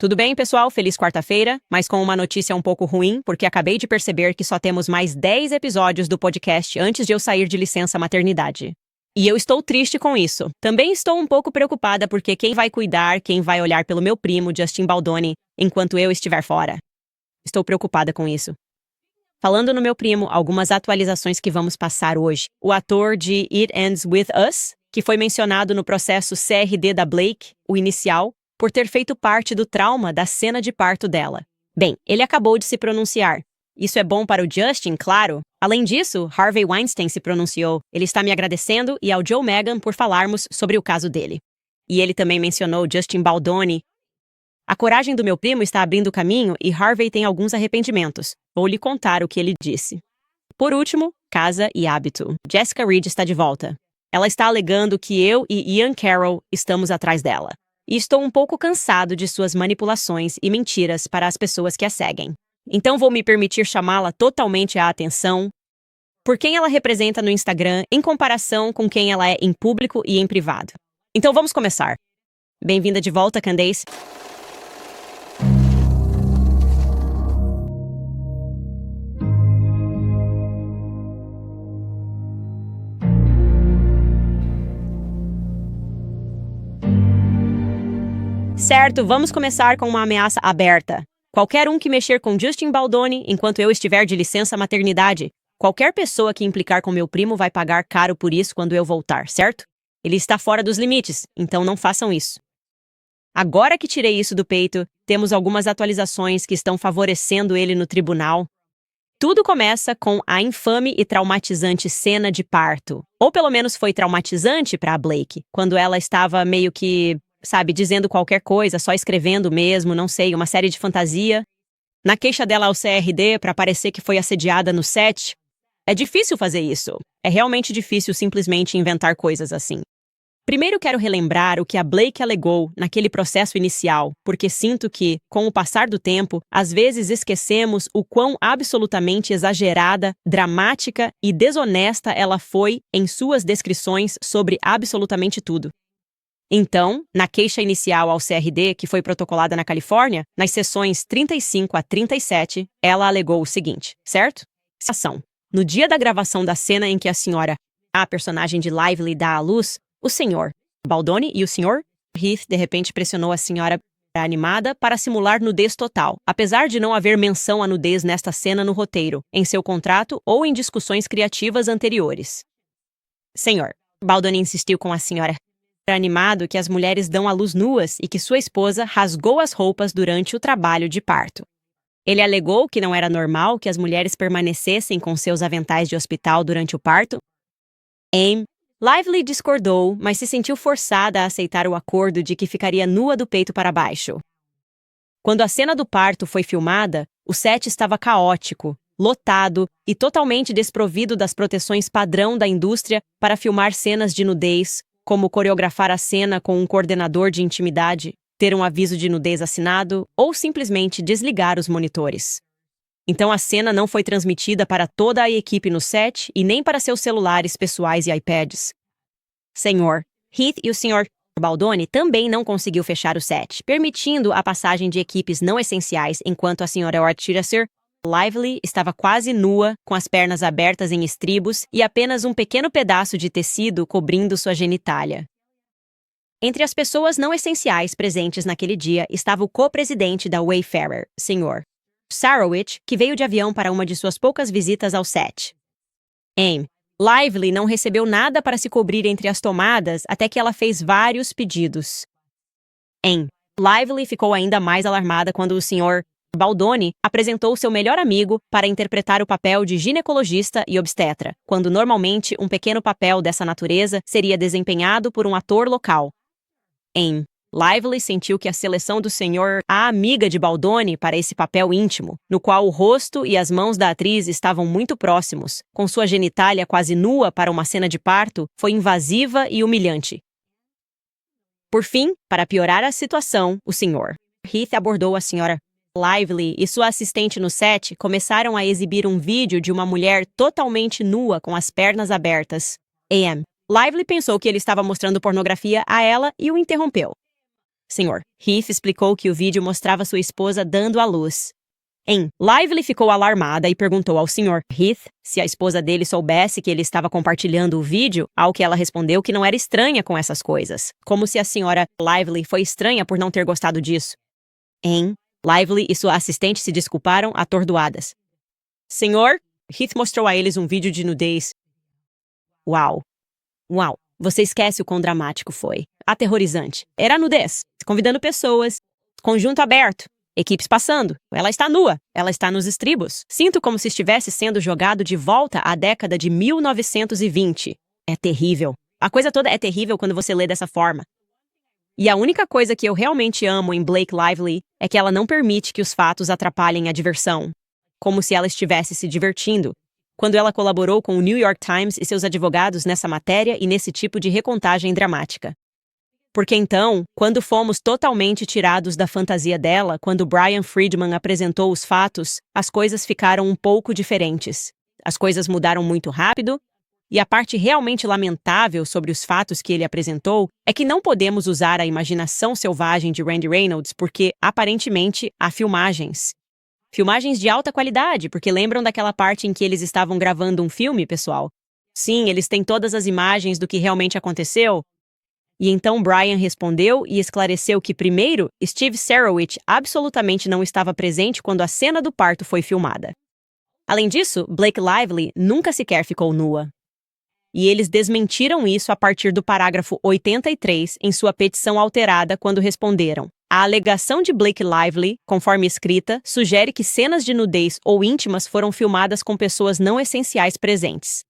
Tudo bem, pessoal? Feliz quarta-feira, mas com uma notícia um pouco ruim, porque acabei de perceber que só temos mais 10 episódios do podcast antes de eu sair de licença maternidade. E eu estou triste com isso. Também estou um pouco preocupada porque quem vai cuidar, quem vai olhar pelo meu primo, Justin Baldoni, enquanto eu estiver fora? Estou preocupada com isso. Falando no meu primo, algumas atualizações que vamos passar hoje. O ator de It Ends With Us, que foi mencionado no processo CRD da Blake, o inicial, por ter feito parte do trauma da cena de parto dela. Bem, ele acabou de se pronunciar. Isso é bom para o Justin, claro. Além disso, Harvey Weinstein se pronunciou. Ele está me agradecendo e ao Joe Meghan por falarmos sobre o caso dele. E ele também mencionou Justin Baldoni. A coragem do meu primo está abrindo caminho e Harvey tem alguns arrependimentos. Vou lhe contar o que ele disse. Por último, casa e hábito. Jessica Reed está de volta. Ela está alegando que eu e Ian Carroll estamos atrás dela. E estou um pouco cansado de suas manipulações e mentiras para as pessoas que a seguem. Então vou me permitir chamá-la totalmente à atenção por quem ela representa no Instagram em comparação com quem ela é em público e em privado. Então vamos começar. Bem-vinda de volta, Candace. Certo, vamos começar com uma ameaça aberta. Qualquer um que mexer com Justin Baldoni enquanto eu estiver de licença maternidade, qualquer pessoa que implicar com meu primo vai pagar caro por isso quando eu voltar, certo? Ele está fora dos limites, então não façam isso. Agora que tirei isso do peito, temos algumas atualizações que estão favorecendo ele no tribunal. Tudo começa com a infame e traumatizante cena de parto. Ou pelo menos foi traumatizante para a Blake, quando ela estava meio que dizendo qualquer coisa, só escrevendo mesmo, não sei, uma série de fantasia. Na queixa dela ao CRD para parecer que foi assediada no set. É difícil fazer isso. É realmente difícil simplesmente inventar coisas assim. Primeiro quero relembrar o que a Blake alegou naquele processo inicial, porque sinto que, com o passar do tempo, às vezes esquecemos o quão absolutamente exagerada, dramática e desonesta ela foi em suas descrições sobre absolutamente tudo. Então, na queixa inicial ao CRD, que foi protocolada na Califórnia, nas sessões 35 a 37, ela alegou o seguinte, certo? Citação. No dia da gravação da cena em que a personagem de Lively dá à luz, o Sr. Baldoni e o Sr. Heath de repente pressionou a senhora animada para simular nudez total, apesar de não haver menção à nudez nesta cena no roteiro, em seu contrato ou em discussões criativas anteriores. Sr. Baldoni insistiu com a senhora animado que as mulheres dão à luz nuas e que sua esposa rasgou as roupas durante o trabalho de parto. Ele alegou que não era normal que as mulheres permanecessem com seus aventais de hospital durante o parto. Lively discordou, mas se sentiu forçada a aceitar o acordo de que ficaria nua do peito para baixo. Quando a cena do parto foi filmada, o set estava caótico, lotado e totalmente desprovido das proteções padrão da indústria para filmar cenas de nudez, como coreografar a cena com um coordenador de intimidade, ter um aviso de nudez assinado ou simplesmente desligar os monitores. Então a cena não foi transmitida para toda a equipe no set e nem para seus celulares pessoais e iPads. Sr. Heath e o Sr. Baldoni também não conseguiu fechar o set, permitindo a passagem de equipes não essenciais enquanto a Sra. Ortizer Lively estava quase nua, com as pernas abertas em estribos e apenas um pequeno pedaço de tecido cobrindo sua genitália. Entre as pessoas não essenciais presentes naquele dia estava o co-presidente da Wayfarer, Sr. Sarowitch, que veio de avião para uma de suas poucas visitas ao set. Lively não recebeu nada para se cobrir entre as tomadas até que ela fez vários pedidos. Lively ficou ainda mais alarmada quando o Sr. Baldoni apresentou seu melhor amigo para interpretar o papel de ginecologista e obstetra, quando normalmente um pequeno papel dessa natureza seria desempenhado por um ator local. Lively sentiu que a seleção do a amiga de Baldoni para esse papel íntimo, no qual o rosto e as mãos da atriz estavam muito próximos, com sua genitália quase nua para uma cena de parto, foi invasiva e humilhante. Por fim, para piorar a situação, o Sr. Heath abordou a Sra. Lively e sua assistente no set começaram a exibir um vídeo de uma mulher totalmente nua com as pernas abertas. Lively pensou que ele estava mostrando pornografia a ela e o interrompeu. Sr. Heath explicou que o vídeo mostrava sua esposa dando à luz. Lively ficou alarmada e perguntou ao Sr. Heath se a esposa dele soubesse que ele estava compartilhando o vídeo, ao que ela respondeu que não era estranha com essas coisas, como se a Sra. Lively foi estranha por não ter gostado disso. Lively e sua assistente se desculparam atordoadas. Senhor, Heath mostrou a eles um vídeo de nudez. Uau, você esquece o quão dramático foi. Aterrorizante. Era nudez, convidando pessoas, conjunto aberto. Equipes passando. Ela está nua. Ela está nos estribos. Sinto como se estivesse sendo jogado de volta à década de 1920. É terrível. A coisa toda é terrível quando você lê dessa forma. E a única coisa que eu realmente amo em Blake Lively é que ela não permite que os fatos atrapalhem a diversão. Como se ela estivesse se divertindo. Quando ela colaborou com o New York Times e seus advogados nessa matéria e nesse tipo de recontagem dramática. Porque então, quando fomos totalmente tirados da fantasia dela, quando Brian Friedman apresentou os fatos, as coisas ficaram um pouco diferentes. As coisas mudaram muito rápido, e a parte realmente lamentável sobre os fatos que ele apresentou é que não podemos usar a imaginação selvagem de Randy Reynolds porque, aparentemente, há filmagens. Filmagens de alta qualidade, porque lembram daquela parte em que eles estavam gravando um filme, pessoal? Sim, eles têm todas as imagens do que realmente aconteceu. E então Brian respondeu e esclareceu que, primeiro, Steve Sarowitz absolutamente não estava presente quando a cena do parto foi filmada. Além disso, Blake Lively nunca sequer ficou nua. E eles desmentiram isso a partir do parágrafo 83 em sua petição alterada quando responderam. A alegação de Blake Lively, conforme escrita, sugere que cenas de nudez ou íntimas foram filmadas com pessoas não essenciais presentes.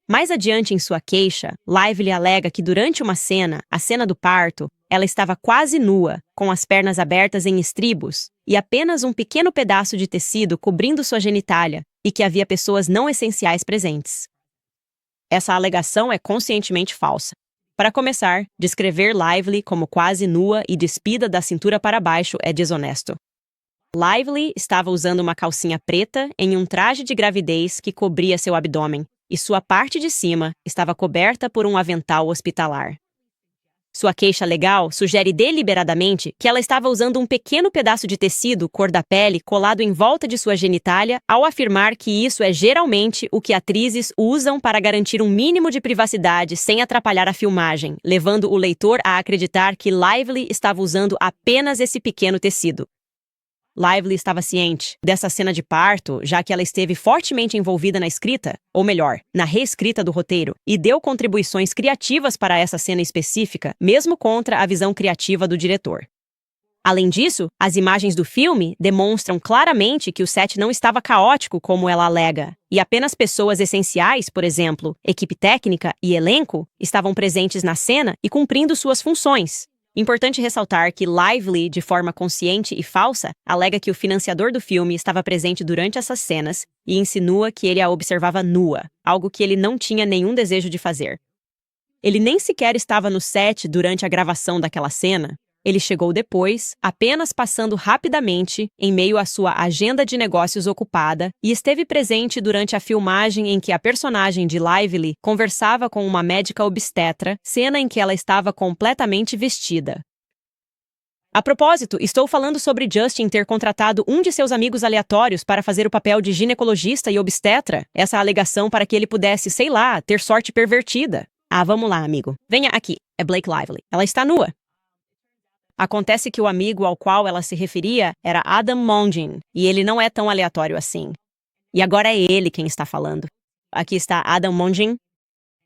Mais adiante em sua queixa, Lively alega que durante uma cena, a cena do parto, ela estava quase nua, com as pernas abertas em estribos, e apenas um pequeno pedaço de tecido cobrindo sua genitália, e que havia pessoas não essenciais presentes. Essa alegação é conscientemente falsa. Para começar, descrever Lively como quase nua e despida da cintura para baixo é desonesto. Lively estava usando uma calcinha preta em um traje de gravidez que cobria seu abdômen, e sua parte de cima estava coberta por um avental hospitalar. Sua queixa legal sugere deliberadamente que ela estava usando um pequeno pedaço de tecido cor da pele colado em volta de sua genitália ao afirmar que isso é geralmente o que atrizes usam para garantir um mínimo de privacidade sem atrapalhar a filmagem, levando o leitor a acreditar que Lively estava usando apenas esse pequeno tecido. Lively estava ciente dessa cena de parto, já que ela esteve fortemente envolvida na escrita, ou melhor, na reescrita do roteiro, e deu contribuições criativas para essa cena específica, mesmo contra a visão criativa do diretor. Além disso, as imagens do filme demonstram claramente que o set não estava caótico como ela alega, e apenas pessoas essenciais, por exemplo, equipe técnica e elenco, estavam presentes na cena e cumprindo suas funções. Importante ressaltar que Lively, de forma consciente e falsa, alega que o financiador do filme estava presente durante essas cenas e insinua que ele a observava nua, algo que ele não tinha nenhum desejo de fazer. Ele nem sequer estava no set durante a gravação daquela cena. Ele chegou depois, apenas passando rapidamente em meio à sua agenda de negócios ocupada, e esteve presente durante a filmagem em que a personagem de Lively conversava com uma médica obstetra, cena em que ela estava completamente vestida. A propósito, estou falando sobre Justin ter contratado um de seus amigos aleatórios para fazer o papel de ginecologista e obstetra, essa alegação para que ele pudesse, sei lá, ter sorte pervertida. Vamos lá, amigo. Venha aqui. É Blake Lively. Ela está nua. Acontece que o amigo ao qual ela se referia era Adam Mongin, e ele não é tão aleatório assim. E agora é ele quem está falando. Aqui está Adam Mongin.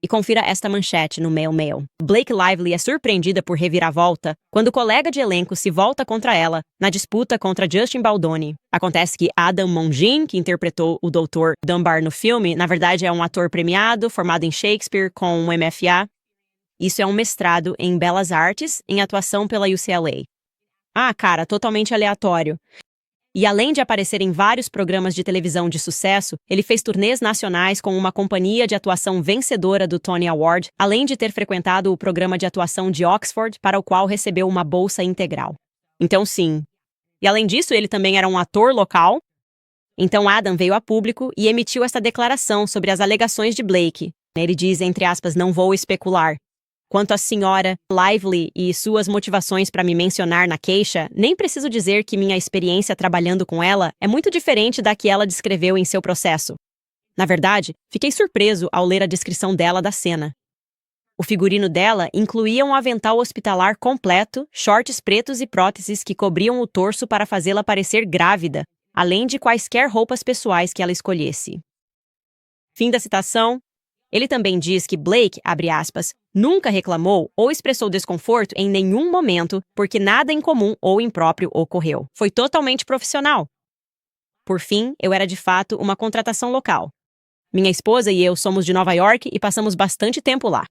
E confira esta manchete no Mail. Blake Lively é surpreendida por reviravolta quando o colega de elenco se volta contra ela na disputa contra Justin Baldoni. Acontece que Adam Mongin, que interpretou o Dr. Dunbar no filme, na verdade é um ator premiado, formado em Shakespeare com um MFA. Isso é um mestrado em Belas Artes, em atuação pela UCLA. Cara, totalmente aleatório. E além de aparecer em vários programas de televisão de sucesso, ele fez turnês nacionais com uma companhia de atuação vencedora do Tony Award, além de ter frequentado o programa de atuação de Oxford, para o qual recebeu uma bolsa integral. Então, sim. E além disso, ele também era um ator local. Então, Adam veio a público e emitiu esta declaração sobre as alegações de Blake. Ele diz, entre aspas, não vou especular. Quanto à senhora Lively e suas motivações para me mencionar na queixa, nem preciso dizer que minha experiência trabalhando com ela é muito diferente da que ela descreveu em seu processo. Na verdade, fiquei surpreso ao ler a descrição dela da cena. O figurino dela incluía um avental hospitalar completo, shorts pretos e próteses que cobriam o torso para fazê-la parecer grávida, além de quaisquer roupas pessoais que ela escolhesse. Fim da citação. Ele também diz que Blake, abre aspas, nunca reclamou ou expressou desconforto em nenhum momento porque nada incomum ou impróprio ocorreu. Foi totalmente profissional. Por fim, eu era de fato uma contratação local. Minha esposa e eu somos de Nova York e passamos bastante tempo lá.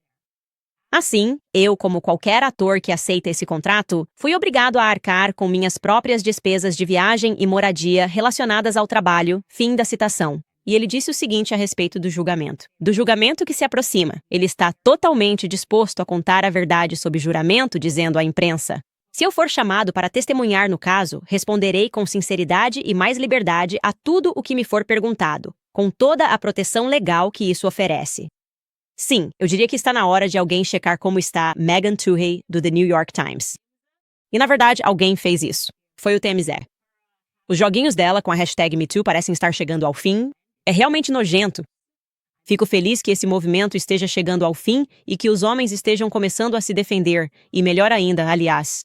Assim, eu, como qualquer ator que aceita esse contrato, fui obrigado a arcar com minhas próprias despesas de viagem e moradia relacionadas ao trabalho, fim da citação. E ele disse o seguinte a respeito do julgamento. Do julgamento que se aproxima, ele está totalmente disposto a contar a verdade sob juramento, dizendo à imprensa: se eu for chamado para testemunhar no caso, responderei com sinceridade e mais liberdade a tudo o que me for perguntado, com toda a proteção legal que isso oferece. Sim, eu diria que está na hora de alguém checar como está Megan Twohey, do The New York Times. E na verdade, alguém fez isso. Foi o TMZ. Os joguinhos dela com a hashtag MeToo parecem estar chegando ao fim. É realmente nojento. Fico feliz que esse movimento esteja chegando ao fim e que os homens estejam começando a se defender, e melhor ainda, aliás,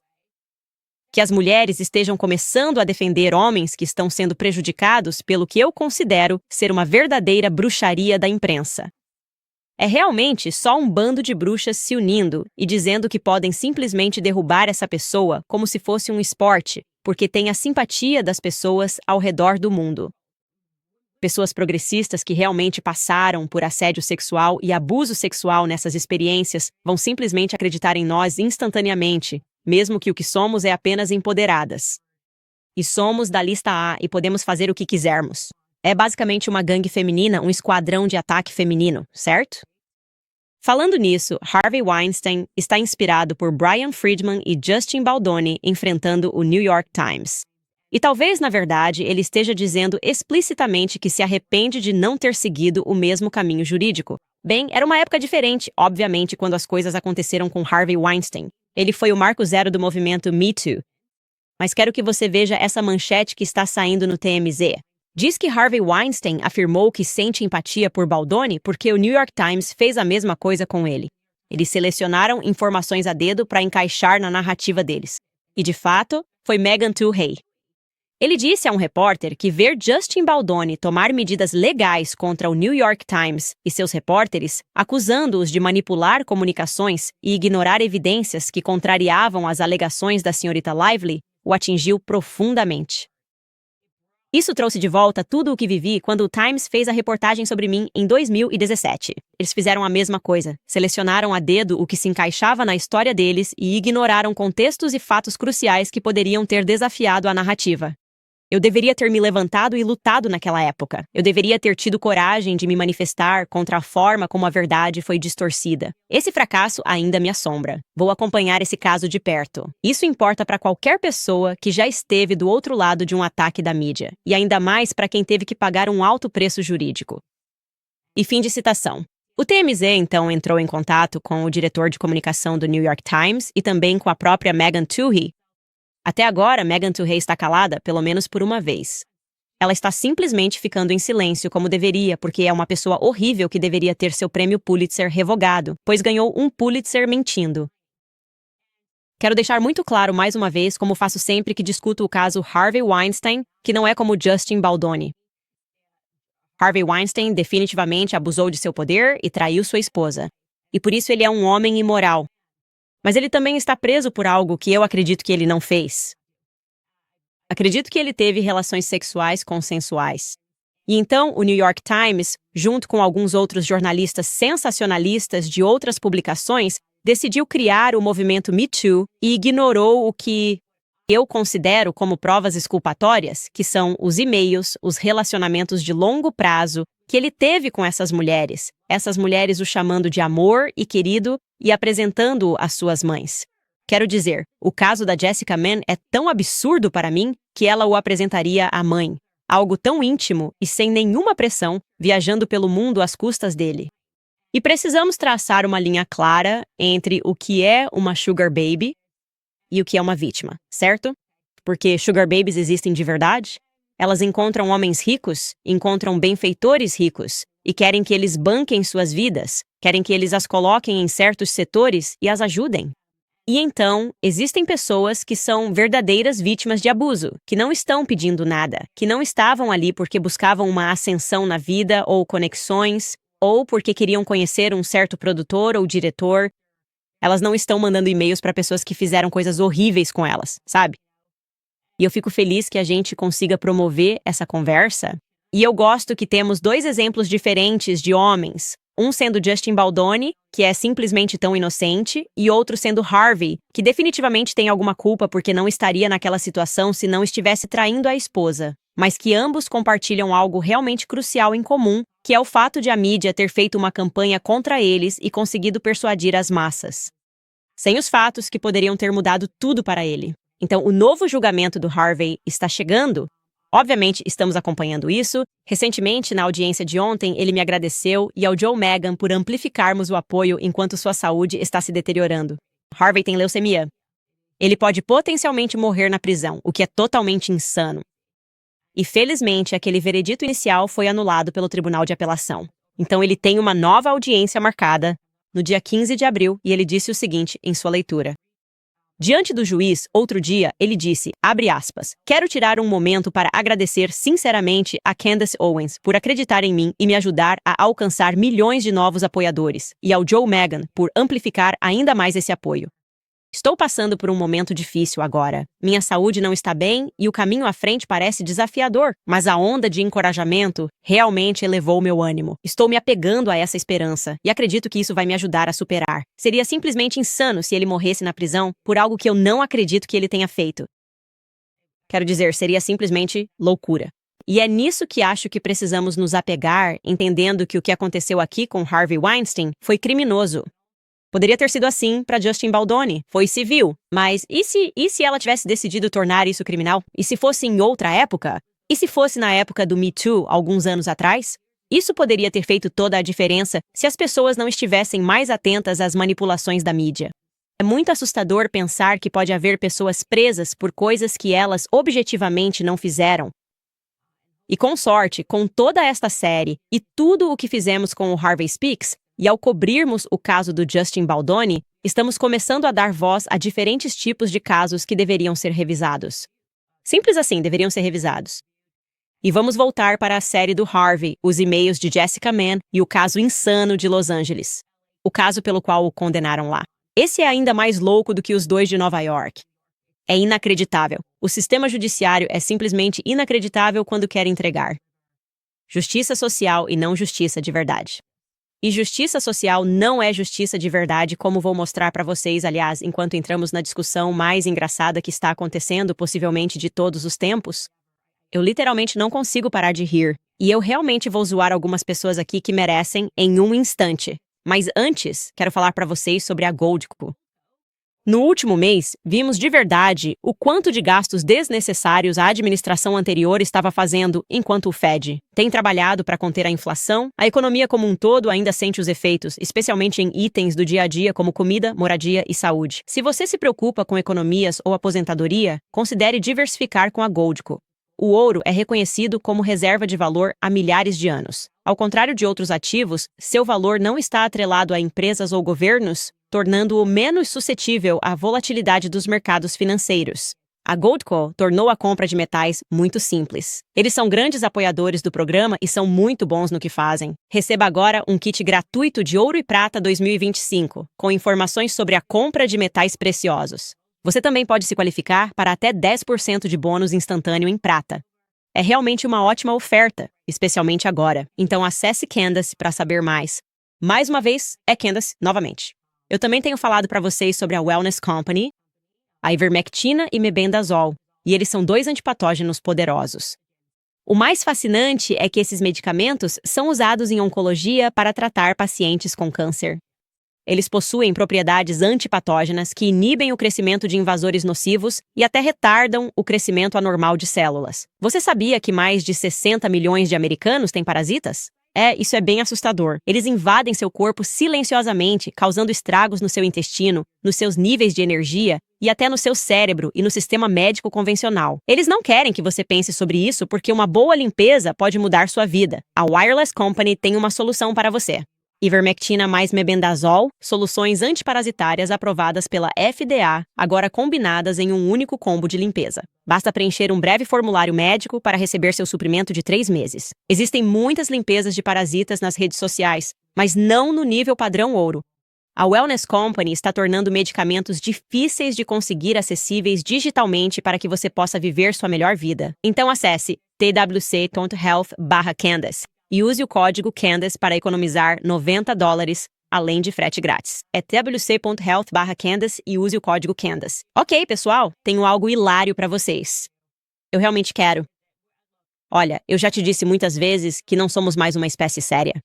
que as mulheres estejam começando a defender homens que estão sendo prejudicados pelo que eu considero ser uma verdadeira bruxaria da imprensa. É realmente só um bando de bruxas se unindo e dizendo que podem simplesmente derrubar essa pessoa como se fosse um esporte, porque tem a simpatia das pessoas ao redor do mundo. Pessoas progressistas que realmente passaram por assédio sexual e abuso sexual nessas experiências vão simplesmente acreditar em nós instantaneamente, mesmo que o que somos é apenas empoderadas. E somos da lista A e podemos fazer o que quisermos. É basicamente uma gangue feminina, um esquadrão de ataque feminino, certo? Falando nisso, Harvey Weinstein está inspirado por Brian Friedman e Justin Baldoni enfrentando o New York Times. E talvez, na verdade, ele esteja dizendo explicitamente que se arrepende de não ter seguido o mesmo caminho jurídico. Bem, era uma época diferente, obviamente, quando as coisas aconteceram com Harvey Weinstein. Ele foi o marco zero do movimento Me Too. Mas quero que você veja essa manchete que está saindo no TMZ. Diz que Harvey Weinstein afirmou que sente empatia por Baldoni porque o New York Times fez a mesma coisa com ele. Eles selecionaram informações a dedo para encaixar na narrativa deles. E, de fato, foi Megan Twohey. Ele disse a um repórter que ver Justin Baldoni tomar medidas legais contra o New York Times e seus repórteres, acusando-os de manipular comunicações e ignorar evidências que contrariavam as alegações da senhorita Lively, o atingiu profundamente. Isso trouxe de volta tudo o que vivi quando o Times fez a reportagem sobre mim em 2017. Eles fizeram a mesma coisa, selecionaram a dedo o que se encaixava na história deles e ignoraram contextos e fatos cruciais que poderiam ter desafiado a narrativa. Eu deveria ter me levantado e lutado naquela época. Eu deveria ter tido coragem de me manifestar contra a forma como a verdade foi distorcida. Esse fracasso ainda me assombra. Vou acompanhar esse caso de perto. Isso importa para qualquer pessoa que já esteve do outro lado de um ataque da mídia, e ainda mais para quem teve que pagar um alto preço jurídico. E fim de citação. O TMZ, então, entrou em contato com o diretor de comunicação do New York Times e também com a própria Megan Twohey. Até agora, Megan Twohey está calada, pelo menos por uma vez. Ela está simplesmente ficando em silêncio como deveria, porque é uma pessoa horrível que deveria ter seu prêmio Pulitzer revogado, pois ganhou um Pulitzer mentindo. Quero deixar muito claro mais uma vez, como faço sempre que discuto o caso Harvey Weinstein, que não é como Justin Baldoni. Harvey Weinstein definitivamente abusou de seu poder e traiu sua esposa. E por isso ele é um homem imoral. Mas ele também está preso por algo que eu acredito que ele não fez. Acredito que ele teve relações sexuais consensuais. E então, o New York Times, junto com alguns outros jornalistas sensacionalistas de outras publicações, decidiu criar o movimento Me Too e ignorou o que eu considero como provas exculpatórias, que são os e-mails, os relacionamentos de longo prazo que ele teve com essas mulheres o chamando de amor e querido e apresentando-o às suas mães. Quero dizer, o caso da Jessica Mann é tão absurdo para mim que ela o apresentaria à mãe, algo tão íntimo e sem nenhuma pressão, viajando pelo mundo às custas dele. E precisamos traçar uma linha clara entre o que é uma sugar baby e o que é uma vítima, certo? Porque sugar babies existem de verdade. Elas encontram homens ricos, encontram benfeitores ricos e querem que eles banquem suas vidas, querem que eles as coloquem em certos setores e as ajudem. E então, existem pessoas que são verdadeiras vítimas de abuso, que não estão pedindo nada, que não estavam ali porque buscavam uma ascensão na vida ou conexões, ou porque queriam conhecer um certo produtor ou diretor. Elas não estão mandando e-mails para pessoas que fizeram coisas horríveis com elas, sabe? E eu fico feliz que a gente consiga promover essa conversa. E eu gosto que temos dois exemplos diferentes de homens. Um sendo Justin Baldoni, que é simplesmente tão inocente, e outro sendo Harvey, que definitivamente tem alguma culpa porque não estaria naquela situação se não estivesse traindo a esposa. Mas que ambos compartilham algo realmente crucial em comum, que é o fato de a mídia ter feito uma campanha contra eles e conseguido persuadir as massas. Sem os fatos que poderiam ter mudado tudo para ele. Então, o novo julgamento do Harvey está chegando. Obviamente, estamos acompanhando isso. Recentemente, na audiência de ontem, ele me agradeceu e ao Joe Magan por amplificarmos o apoio enquanto sua saúde está se deteriorando. Harvey tem leucemia. Ele pode potencialmente morrer na prisão, o que é totalmente insano. E, felizmente, aquele veredito inicial foi anulado pelo Tribunal de Apelação. Então, ele tem uma nova audiência marcada no dia 15 de abril e ele disse o seguinte em sua leitura. Diante do juiz, outro dia, ele disse, abre aspas, quero tirar um momento para agradecer sinceramente a Candace Owens por acreditar em mim e me ajudar a alcançar milhões de novos apoiadores, e ao Joe Magan por amplificar ainda mais esse apoio. Estou passando por um momento difícil agora. Minha saúde não está bem e o caminho à frente parece desafiador, mas a onda de encorajamento realmente elevou meu ânimo. Estou me apegando a essa esperança e acredito que isso vai me ajudar a superar. Seria simplesmente insano se ele morresse na prisão por algo que eu não acredito que ele tenha feito. Quero dizer, seria simplesmente loucura. E é nisso que acho que precisamos nos apegar, entendendo que o que aconteceu aqui com Harvey Weinstein foi criminoso. Poderia ter sido assim para Justin Baldoni, foi civil, mas e se ela tivesse decidido tornar isso criminal? E se fosse em outra época? E se fosse na época do Me Too, alguns anos atrás? Isso poderia ter feito toda a diferença se as pessoas não estivessem mais atentas às manipulações da mídia. É muito assustador pensar que pode haver pessoas presas por coisas que elas objetivamente não fizeram. E com sorte, com toda esta série e tudo o que fizemos com o Harvey Speaks, e ao cobrirmos o caso do Justin Baldoni, estamos começando a dar voz a diferentes tipos de casos que deveriam ser revisados. Simples assim, deveriam ser revisados. E vamos voltar para a série do Harvey, os e-mails de Jessica Mann e o caso insano de Los Angeles. O caso pelo qual o condenaram lá. Esse é ainda mais louco do que os dois de Nova York. É inacreditável. O sistema judiciário é simplesmente inacreditável quando quer entregar justiça social e não justiça de verdade. E justiça social não é justiça de verdade, como vou mostrar para vocês, aliás, enquanto entramos na discussão mais engraçada que está acontecendo, possivelmente de todos os tempos. Eu literalmente não consigo parar de rir, e eu realmente vou zoar algumas pessoas aqui que merecem em um instante. Mas antes, quero falar para vocês sobre a Goldco. No último mês, vimos de verdade o quanto de gastos desnecessários a administração anterior estava fazendo, enquanto o Fed tem trabalhado para conter a inflação. A economia como um todo ainda sente os efeitos, especialmente em itens do dia a dia como comida, moradia e saúde. Se você se preocupa com economias ou aposentadoria, considere diversificar com a Goldco. O ouro é reconhecido como reserva de valor há milhares de anos. Ao contrário de outros ativos, seu valor não está atrelado a empresas ou governos, tornando-o menos suscetível à volatilidade dos mercados financeiros. A Goldco tornou a compra de metais muito simples. Eles são grandes apoiadores do programa e são muito bons no que fazem. Receba agora um kit gratuito de Ouro e Prata 2025, com informações sobre a compra de metais preciosos. Você também pode se qualificar para até 10% de bônus instantâneo em prata. É realmente uma ótima oferta, especialmente agora. Então acesse Candace para saber mais. Mais uma vez, é Candace novamente. Eu também tenho falado para vocês sobre a Wellness Company, a ivermectina e mebendazol, e eles são dois antipatógenos poderosos. O mais fascinante é que esses medicamentos são usados em oncologia para tratar pacientes com câncer. Eles possuem propriedades antipatógenas que inibem o crescimento de invasores nocivos e até retardam o crescimento anormal de células. Você sabia que mais de 60 milhões de americanos têm parasitas? Isso é bem assustador. Eles invadem seu corpo silenciosamente, causando estragos no seu intestino, nos seus níveis de energia e até no seu cérebro e no sistema médico convencional. Eles não querem que você pense sobre isso porque uma boa limpeza pode mudar sua vida. A Wireless Company tem uma solução para você. Ivermectina mais mebendazol, soluções antiparasitárias aprovadas pela FDA, agora combinadas em um único combo de limpeza. Basta preencher um breve formulário médico para receber seu suprimento de 3 meses. Existem muitas limpezas de parasitas nas redes sociais, mas não no nível padrão ouro. A Wellness Company está tornando medicamentos difíceis de conseguir acessíveis digitalmente para que você possa viver sua melhor vida. Então acesse twc.health/Candace. E use o código Candace para economizar $90, além de frete grátis. É twc.health/Candace e use o código Candace. Ok, pessoal, tenho algo hilário para vocês. Eu realmente quero. Olha, eu já te disse muitas vezes que não somos mais uma espécie séria.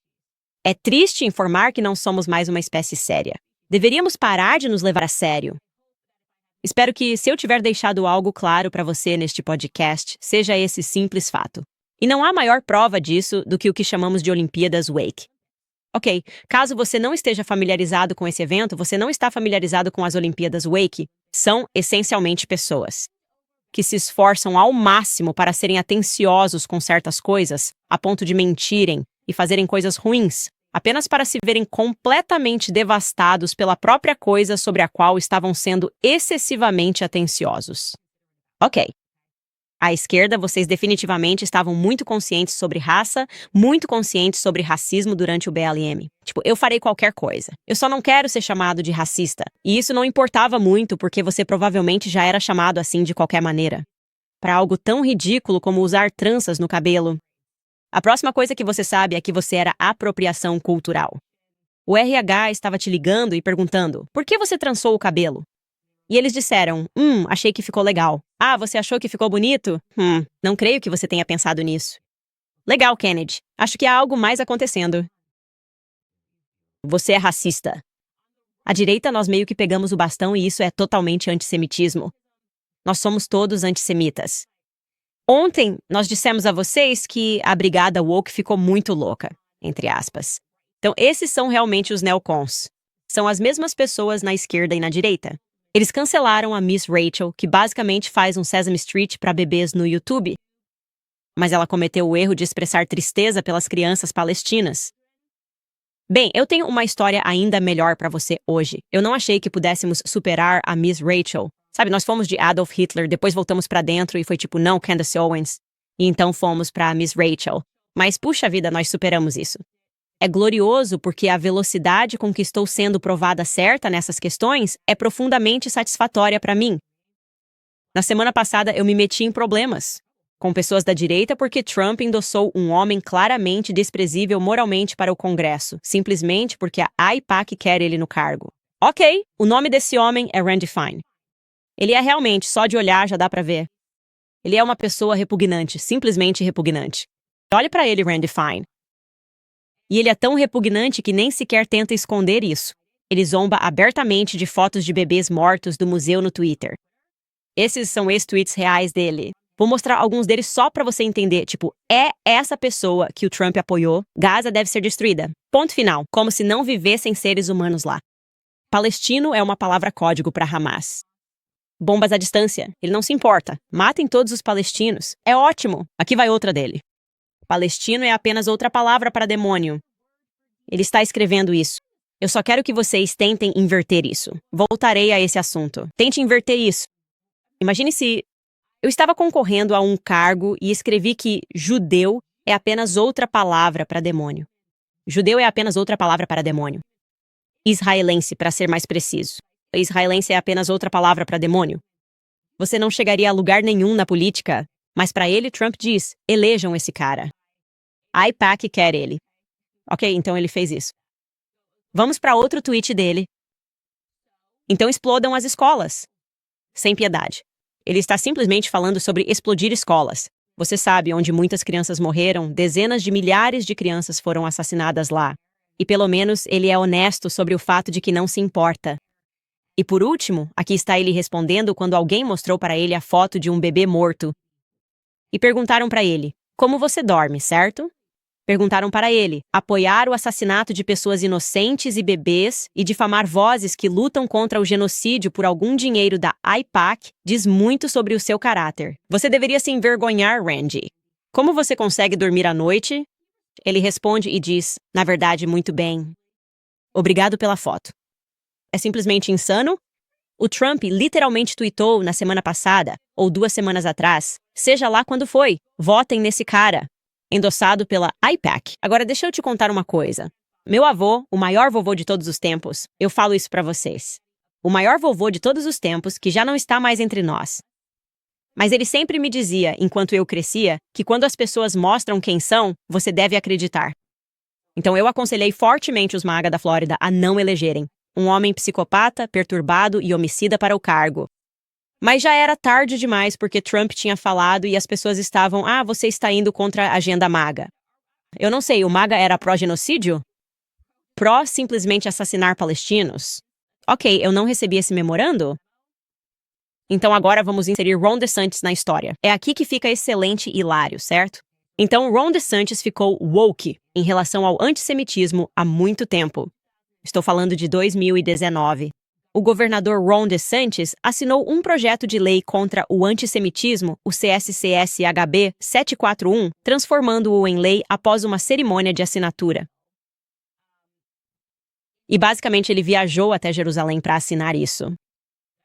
É triste informar que não somos mais uma espécie séria. Deveríamos parar de nos levar a sério. Espero que, se eu tiver deixado algo claro para você neste podcast, seja esse simples fato. E não há maior prova disso do que o que chamamos de Olimpíadas Wake. Ok, caso você não esteja familiarizado com esse evento, você não está familiarizado com as Olimpíadas Wake, são essencialmente pessoas que se esforçam ao máximo para serem atenciosos com certas coisas, a ponto de mentirem e fazerem coisas ruins, apenas para se verem completamente devastados pela própria coisa sobre a qual estavam sendo excessivamente atenciosos. Ok. À esquerda, vocês definitivamente estavam muito conscientes sobre raça, muito conscientes sobre racismo durante o BLM. Eu farei qualquer coisa. Eu só não quero ser chamado de racista. E isso não importava muito porque você provavelmente já era chamado assim de qualquer maneira. Para algo tão ridículo como usar tranças no cabelo. A próxima coisa que você sabe é que você era apropriação cultural. O RH estava te ligando e perguntando: por que você trançou o cabelo? E eles disseram: achei que ficou legal. Ah, você achou que ficou bonito? Não creio que você tenha pensado nisso. Legal, Kennedy. Acho que há algo mais acontecendo. Você é racista. À direita, nós meio que pegamos o bastão e isso é totalmente antissemitismo. Nós somos todos antissemitas. Ontem, nós dissemos a vocês que a brigada woke ficou muito louca, entre aspas. Então, esses são realmente os neocons. São as mesmas pessoas na esquerda e na direita. Eles cancelaram a Miss Rachel, que basicamente faz um Sesame Street para bebês no YouTube. Mas ela cometeu o erro de expressar tristeza pelas crianças palestinas. Bem, eu tenho uma história ainda melhor para você hoje. Eu não achei que pudéssemos superar a Miss Rachel. Sabe, nós fomos de Adolf Hitler, depois voltamos para dentro e foi tipo, não, Candace Owens. E então fomos para Miss Rachel. Mas, puxa vida, nós superamos isso. É glorioso porque a velocidade com que estou sendo provada certa nessas questões é profundamente satisfatória para mim. Na semana passada, eu me meti em problemas com pessoas da direita porque Trump endossou um homem claramente desprezível moralmente para o Congresso, simplesmente porque a AIPAC quer ele no cargo. Ok, o nome desse homem é Randy Fine. Ele é realmente, só de olhar já dá para ver. Ele é uma pessoa repugnante, simplesmente repugnante. Olhe para ele, Randy Fine. E ele é tão repugnante que nem sequer tenta esconder isso. Ele zomba abertamente de fotos de bebês mortos do museu no Twitter. Esses são ex-tweets reais dele. Vou mostrar alguns deles só pra você entender. É essa pessoa que o Trump apoiou. Gaza deve ser destruída. Ponto final. Como se não vivessem seres humanos lá. Palestino é uma palavra código para Hamas. Bombas à distância. Ele não se importa. Matem todos os palestinos. É ótimo. Aqui vai outra dele. Palestino é apenas outra palavra para demônio. Ele está escrevendo isso. Eu só quero que vocês tentem inverter isso. Voltarei a esse assunto. Tente inverter isso. Imagine se eu estava concorrendo a um cargo e escrevi que judeu é apenas outra palavra para demônio. Judeu é apenas outra palavra para demônio. Israelense, para ser mais preciso. Israelense é apenas outra palavra para demônio. Você não chegaria a lugar nenhum na política, mas para ele Trump diz: elejam esse cara. A AIPAC quer ele. Ok, então ele fez isso. Vamos para outro tweet dele. Então explodam as escolas. Sem piedade. Ele está simplesmente falando sobre explodir escolas. Você sabe, onde muitas crianças morreram, dezenas de milhares de crianças foram assassinadas lá. E pelo menos ele é honesto sobre o fato de que não se importa. E por último, aqui está ele respondendo quando alguém mostrou para ele a foto de um bebê morto. E perguntaram para ele: como você dorme, certo? Perguntaram para ele: apoiar o assassinato de pessoas inocentes e bebês e difamar vozes que lutam contra o genocídio por algum dinheiro da AIPAC diz muito sobre o seu caráter. Você deveria se envergonhar, Randy. Como você consegue dormir à noite? Ele responde e diz: na verdade, muito bem. Obrigado pela foto. É simplesmente insano? O Trump literalmente tweetou na semana passada, ou 2 semanas atrás, seja lá quando foi, votem nesse cara. Endossado pela AIPAC. Agora deixa eu te contar uma coisa. Meu avô, o maior vovô de todos os tempos, eu falo isso pra vocês. O maior vovô de todos os tempos que já não está mais entre nós. Mas ele sempre me dizia, enquanto eu crescia, que quando as pessoas mostram quem são, você deve acreditar. Então eu aconselhei fortemente os MAGA da Flórida a não elegerem um homem psicopata, perturbado e homicida para o cargo. Mas já era tarde demais porque Trump tinha falado e as pessoas estavam: você está indo contra a agenda MAGA. Eu não sei, o MAGA era pró-genocídio? Pró simplesmente assassinar palestinos? Ok, eu não recebi esse memorando? Então agora vamos inserir Ron DeSantis na história. É aqui que fica excelente e hilário, certo? Então Ron DeSantis ficou woke em relação ao antissemitismo há muito tempo. Estou falando de 2019. O governador Ron DeSantis assinou um projeto de lei contra o antissemitismo, o CSCS-HB 741, transformando-o em lei após uma cerimônia de assinatura. E basicamente ele viajou até Jerusalém para assinar isso.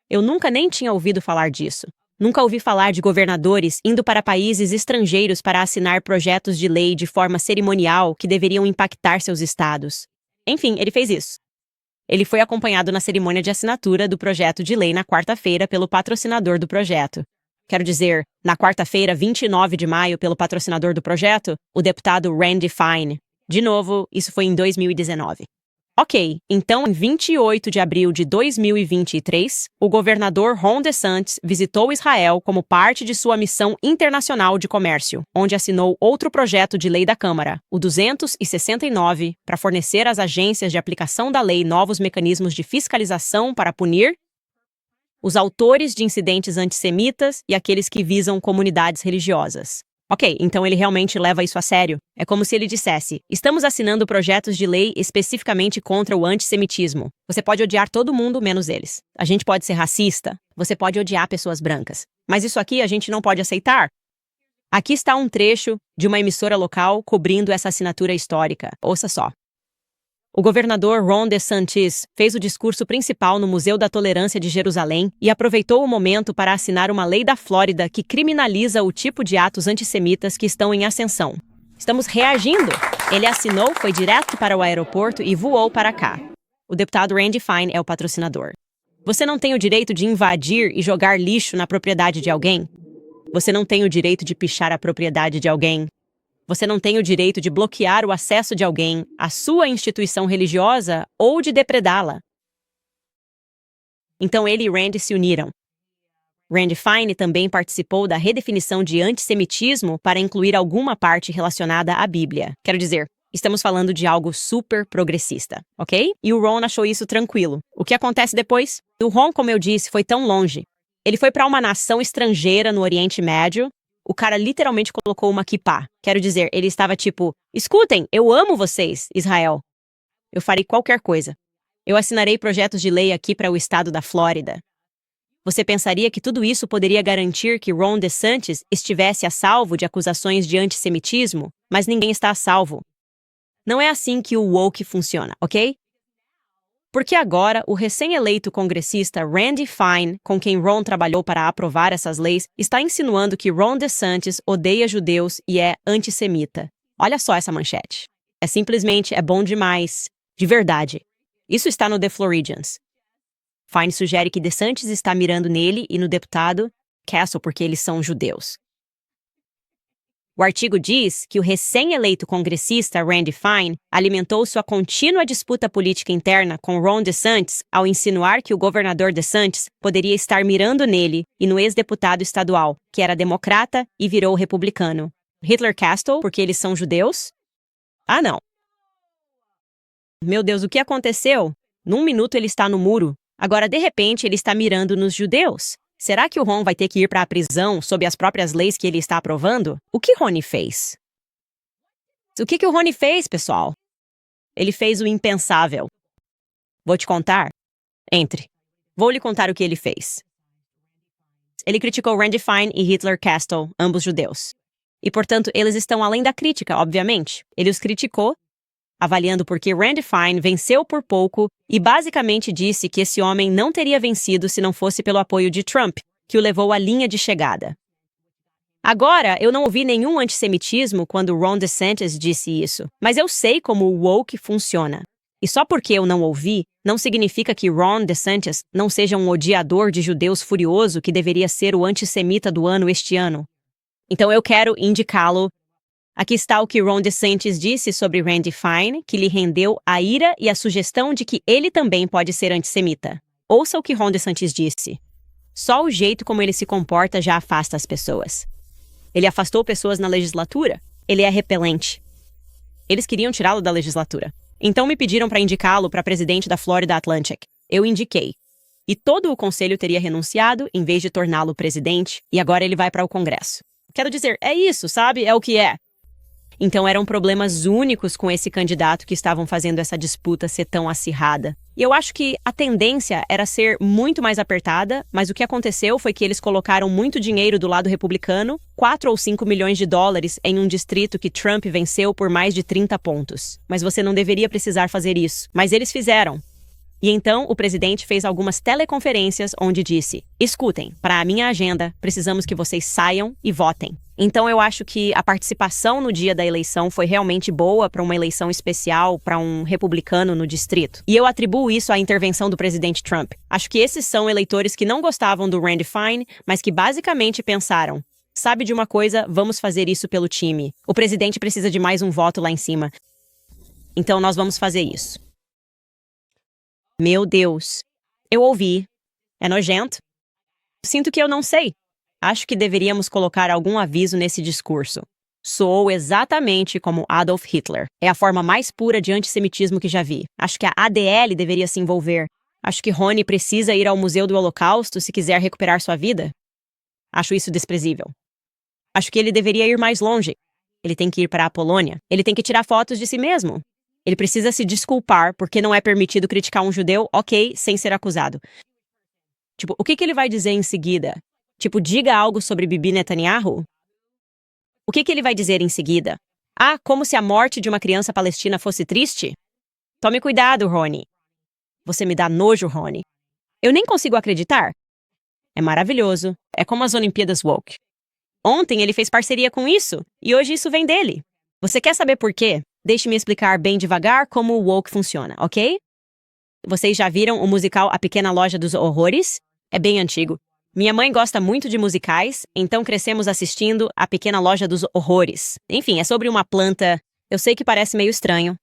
Eu nunca nem tinha ouvido falar disso. Nunca ouvi falar de governadores indo para países estrangeiros para assinar projetos de lei de forma cerimonial que deveriam impactar seus estados. Enfim, ele fez isso. Ele foi acompanhado na cerimônia de assinatura do projeto de lei na quarta-feira pelo patrocinador do projeto. Quero dizer, na quarta-feira, 29 de maio, pelo patrocinador do projeto, o deputado Randy Fine. De novo, isso foi em 2019. Ok, então em 28 de abril de 2023, o governador Ron DeSantis visitou Israel como parte de sua missão internacional de comércio, onde assinou outro projeto de lei da Câmara, o 269, para fornecer às agências de aplicação da lei novos mecanismos de fiscalização para punir os autores de incidentes antissemitas e aqueles que visam comunidades religiosas. Ok, então ele realmente leva isso a sério. É como se ele dissesse: estamos assinando projetos de lei especificamente contra o antissemitismo. Você pode odiar todo mundo menos eles. A gente pode ser racista. Você pode odiar pessoas brancas. Mas isso aqui a gente não pode aceitar. Aqui está um trecho de uma emissora local cobrindo essa assinatura histórica. Ouça só. O governador Ron DeSantis fez o discurso principal no Museu da Tolerância de Jerusalém e aproveitou o momento para assinar uma lei da Flórida que criminaliza o tipo de atos antissemitas que estão em ascensão. Estamos reagindo. Ele assinou, foi direto para o aeroporto e voou para cá. O deputado Randy Fine é o patrocinador. Você não tem o direito de invadir e jogar lixo na propriedade de alguém. Você não tem o direito de pichar a propriedade de alguém. Você não tem o direito de bloquear o acesso de alguém à sua instituição religiosa ou de depredá-la. Então ele e Randy se uniram. Randy Fine também participou da redefinição de antissemitismo para incluir alguma parte relacionada à Bíblia. Quero dizer, estamos falando de algo super progressista, ok? E o Ron achou isso tranquilo. O que acontece depois? O Ron, como eu disse, foi tão longe. Ele foi para uma nação estrangeira no Oriente Médio. O cara literalmente colocou uma kippá. Quero dizer, ele estava tipo: escutem, eu amo vocês, Israel. Eu farei qualquer coisa. Eu assinarei projetos de lei aqui para o estado da Flórida. Você pensaria que tudo isso poderia garantir que Ron DeSantis estivesse a salvo de acusações de antissemitismo, mas ninguém está a salvo. Não é assim que o woke funciona, ok? Porque agora, o recém-eleito congressista Randy Fine, com quem Ron trabalhou para aprovar essas leis, está insinuando que Ron DeSantis odeia judeus e é antissemita. Olha só essa manchete. É bom demais. De verdade. Isso está no The Floridians. Fine sugere que DeSantis está mirando nele e no deputado Castle porque eles são judeus. O artigo diz que o recém-eleito congressista Randy Fine alimentou sua contínua disputa política interna com Ron DeSantis ao insinuar que o governador DeSantis poderia estar mirando nele e no ex-deputado estadual, que era democrata e virou republicano. Hitler Castle, porque eles são judeus? Ah, não. Meu Deus, o que aconteceu? Num minuto ele está no muro. Agora, de repente, ele está mirando nos judeus. Será que o Ron vai ter que ir para a prisão sob as próprias leis que ele está aprovando? O que Ronnie fez? O que o Rony fez, pessoal? Ele fez o impensável. Vou te contar? Entre. Vou lhe contar o que ele fez. Ele criticou Randy Fine e Hitler Castle, ambos judeus. E, portanto, eles estão além da crítica, obviamente. Ele os criticou, avaliando por que Randy Fine venceu por pouco e basicamente disse que esse homem não teria vencido se não fosse pelo apoio de Trump, que o levou à linha de chegada. Agora, eu não ouvi nenhum antissemitismo quando Ron DeSantis disse isso, mas eu sei como o woke funciona. E só porque eu não ouvi, não significa que Ron DeSantis não seja um odiador de judeus furioso que deveria ser o antissemita do ano este ano. Então eu quero indicá-lo. Aqui está o que Ron DeSantis disse sobre Randy Fine, que lhe rendeu a ira e a sugestão de que ele também pode ser antissemita. Ouça o que Ron DeSantis disse. Só o jeito como ele se comporta já afasta as pessoas. Ele afastou pessoas na legislatura. Ele é repelente. Eles queriam tirá-lo da legislatura. Então me pediram para indicá-lo para presidente da Florida Atlantic. Eu indiquei. E todo o conselho teria renunciado em vez de torná-lo presidente, e agora ele vai para o Congresso. Quero dizer, é isso, sabe? É o que é. Então eram problemas únicos com esse candidato que estavam fazendo essa disputa ser tão acirrada. E eu acho que a tendência era ser muito mais apertada, mas o que aconteceu foi que eles colocaram muito dinheiro do lado republicano, 4 ou 5 milhões de dólares, em um distrito que Trump venceu por mais de 30 pontos. Mas você não deveria precisar fazer isso. Mas eles fizeram. E então o presidente fez algumas teleconferências onde disse: escutem, para a minha agenda, precisamos que vocês saiam e votem. Então eu acho que a participação no dia da eleição foi realmente boa para uma eleição especial para um republicano no distrito. E eu atribuo isso à intervenção do presidente Trump. Acho que esses são eleitores que não gostavam do Randy Fine, mas que basicamente pensaram: sabe de uma coisa, vamos fazer isso pelo time. O presidente precisa de mais um voto lá em cima. Então nós vamos fazer isso. Meu Deus. Eu ouvi. É nojento. Sinto que eu não sei. Acho que deveríamos colocar algum aviso nesse discurso. Soou exatamente como Adolf Hitler. É a forma mais pura de antissemitismo que já vi. Acho que a ADL deveria se envolver. Acho que Rony precisa ir ao Museu do Holocausto se quiser recuperar sua vida. Acho isso desprezível. Acho que ele deveria ir mais longe. Ele tem que ir para a Polônia. Ele tem que tirar fotos de si mesmo. Ele precisa se desculpar porque não é permitido criticar um judeu, ok, sem ser acusado. Tipo, o que ele vai dizer em seguida? Tipo, diga algo sobre Bibi Netanyahu? O que ele vai dizer em seguida? Ah, como se a morte de uma criança palestina fosse triste? Tome cuidado, Rony. Você me dá nojo, Rony. Eu nem consigo acreditar. É maravilhoso. É como as Olimpíadas Woke. Ontem ele fez parceria com isso, e hoje isso vem dele. Você quer saber por quê? Deixe-me explicar bem devagar como o woke funciona, ok? Vocês já viram o musical A Pequena Loja dos Horrores? É bem antigo. Minha mãe gosta muito de musicais, então crescemos assistindo A Pequena Loja dos Horrores. Enfim, é sobre uma planta. Eu sei que parece meio estranho.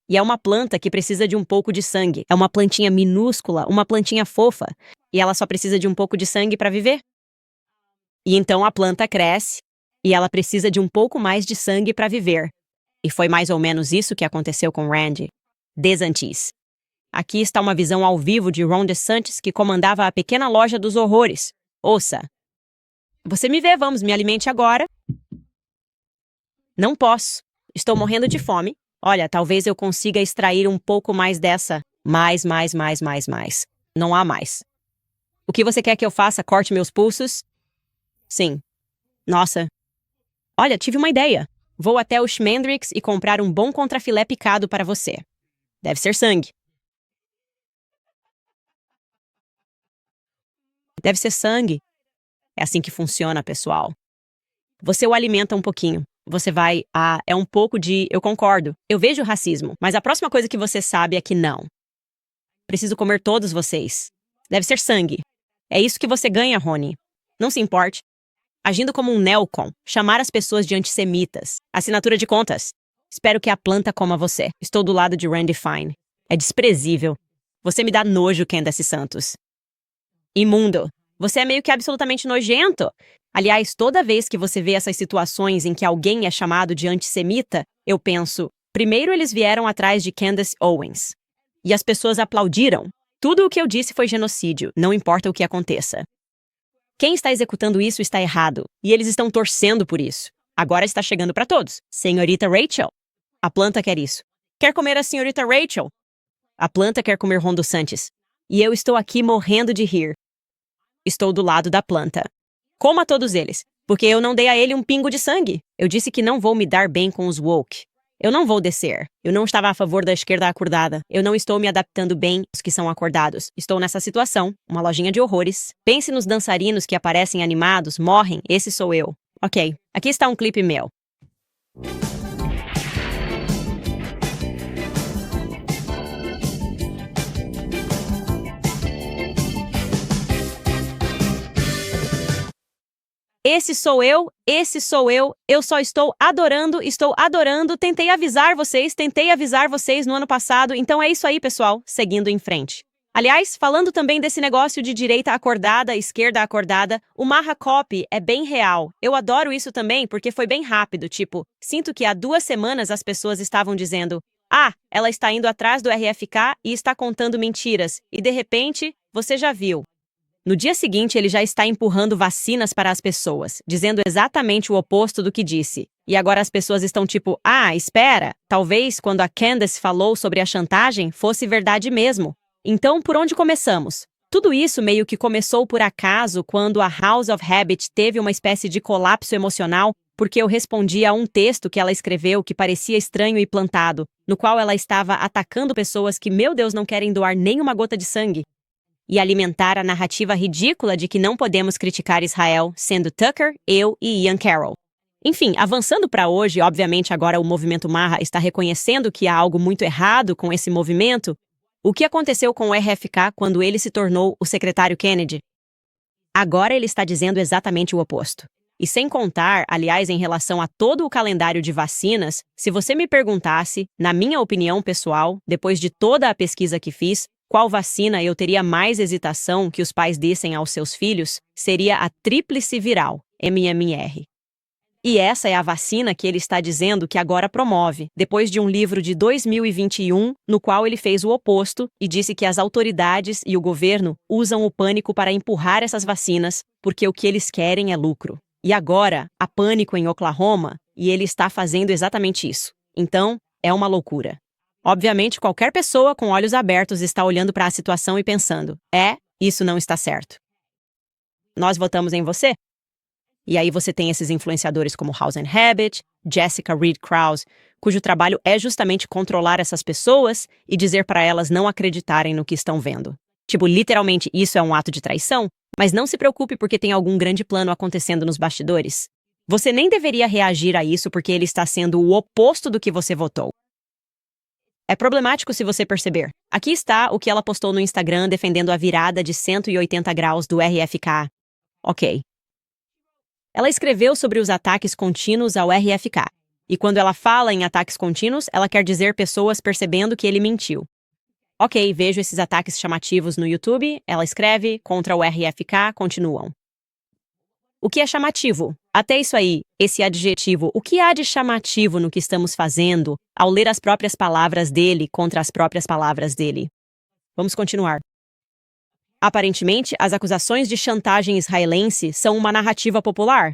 E é uma planta que precisa de um pouco de sangue. É uma plantinha minúscula, uma plantinha fofa. E ela só precisa de um pouco de sangue para viver. E então a planta cresce, e ela precisa de um pouco mais de sangue para viver. E foi mais ou menos isso que aconteceu com Randy DeSantis. Aqui está uma visão ao vivo de Ron DeSantis, que comandava a Pequena Loja dos Horrores. Ouça. Você me vê, vamos, me alimente agora. Não posso. Estou morrendo de fome. Olha, talvez eu consiga extrair um pouco mais dessa. Mais. Não há mais. O que você quer que eu faça? Corte meus pulsos? Sim. Nossa. Olha, tive uma ideia. Vou até o Schmendrix e comprar um bom contrafilé picado para você. Deve ser sangue. Deve ser sangue. É assim que funciona, pessoal. Você o alimenta um pouquinho. Você vai, é um pouco de, eu concordo. Eu vejo racismo, mas a próxima coisa que você sabe é que não. Preciso comer todos vocês. Deve ser sangue. É isso que você ganha, Rony. Não se importe. Agindo como um neocon, chamar as pessoas de antissemitas. Assinatura de contas. Espero que a planta coma você. Estou do lado de Randy Fine. É desprezível. Você me dá nojo, Candace Santos. Imundo. Você é meio que absolutamente nojento. Aliás, toda vez que você vê essas situações em que alguém é chamado de antissemita, eu penso, primeiro eles vieram atrás de Candace Owens. E as pessoas aplaudiram. Tudo o que eu disse foi genocídio, não importa o que aconteça. Quem está executando isso está errado, e eles estão torcendo por isso. Agora está chegando para todos. Senhorita Rachel. A planta quer isso. Quer comer a senhorita Rachel? A planta quer comer Ron DeSantis. E eu estou aqui morrendo de rir. Estou do lado da planta. Coma todos eles, porque eu não dei a ele um pingo de sangue. Eu disse que não vou me dar bem com os woke. Eu não vou descer. Eu não estava a favor da esquerda acordada. Eu não estou me adaptando bem aos que são acordados. Estou nessa situação, uma lojinha de horrores. Pense nos dançarinos que aparecem animados, morrem, esse sou eu. Ok, aqui está um clipe meu. Esse sou eu, eu só estou adorando, tentei avisar vocês no ano passado, então é isso aí, pessoal, seguindo em frente. Aliás, falando também desse negócio de direita acordada, esquerda acordada, o Marra Copy é bem real. Eu adoro isso também porque foi bem rápido, tipo, sinto que há 2 semanas as pessoas estavam dizendo ela está indo atrás do RFK e está contando mentiras, e de repente, você já viu. No dia seguinte, ele já está empurrando vacinas para as pessoas, dizendo exatamente o oposto do que disse. E agora as pessoas estão tipo, espera, talvez quando a Candace falou sobre a chantagem fosse verdade mesmo. Então, por onde começamos? Tudo isso meio que começou por acaso quando a House of Habit teve uma espécie de colapso emocional porque eu respondi a um texto que ela escreveu que parecia estranho e plantado, no qual ela estava atacando pessoas que, meu Deus, não querem doar nem uma gota de sangue. E alimentar a narrativa ridícula de que não podemos criticar Israel, sendo Tucker, eu e Ian Carroll. Enfim, avançando para hoje, obviamente agora o movimento Marra está reconhecendo que há algo muito errado com esse movimento. O que aconteceu com o RFK quando ele se tornou o secretário Kennedy? Agora ele está dizendo exatamente o oposto. E sem contar, aliás, em relação a todo o calendário de vacinas, se você me perguntasse, na minha opinião pessoal, depois de toda a pesquisa que fiz, qual vacina eu teria mais hesitação que os pais dessem aos seus filhos, seria a tríplice viral, MMR. E essa é a vacina que ele está dizendo que agora promove, depois de um livro de 2021, no qual ele fez o oposto e disse que as autoridades e o governo usam o pânico para empurrar essas vacinas, porque o que eles querem é lucro. E agora, há pânico em Oklahoma, e ele está fazendo exatamente isso. Então, é uma loucura. Obviamente, qualquer pessoa com olhos abertos está olhando para a situação e pensando, isso não está certo. Nós votamos em você? E aí você tem esses influenciadores como House and Habit, Jessica Reed Krause, cujo trabalho é justamente controlar essas pessoas e dizer para elas não acreditarem no que estão vendo. Tipo, literalmente isso é um ato de traição, mas não se preocupe porque tem algum grande plano acontecendo nos bastidores. Você nem deveria reagir a isso porque ele está sendo o oposto do que você votou. É problemático se você perceber. Aqui está o que ela postou no Instagram defendendo a virada de 180 graus do RFK. Ok. Ela escreveu sobre os ataques contínuos ao RFK. E quando ela fala em ataques contínuos, ela quer dizer pessoas percebendo que ele mentiu. Ok, vejo esses ataques chamativos no YouTube. Ela escreve, contra o RFK, continuam. O que é chamativo? Até isso aí, esse adjetivo, o que há de chamativo no que estamos fazendo ao ler as próprias palavras dele contra as próprias palavras dele? Vamos continuar. Aparentemente, as acusações de chantagem israelense são uma narrativa popular.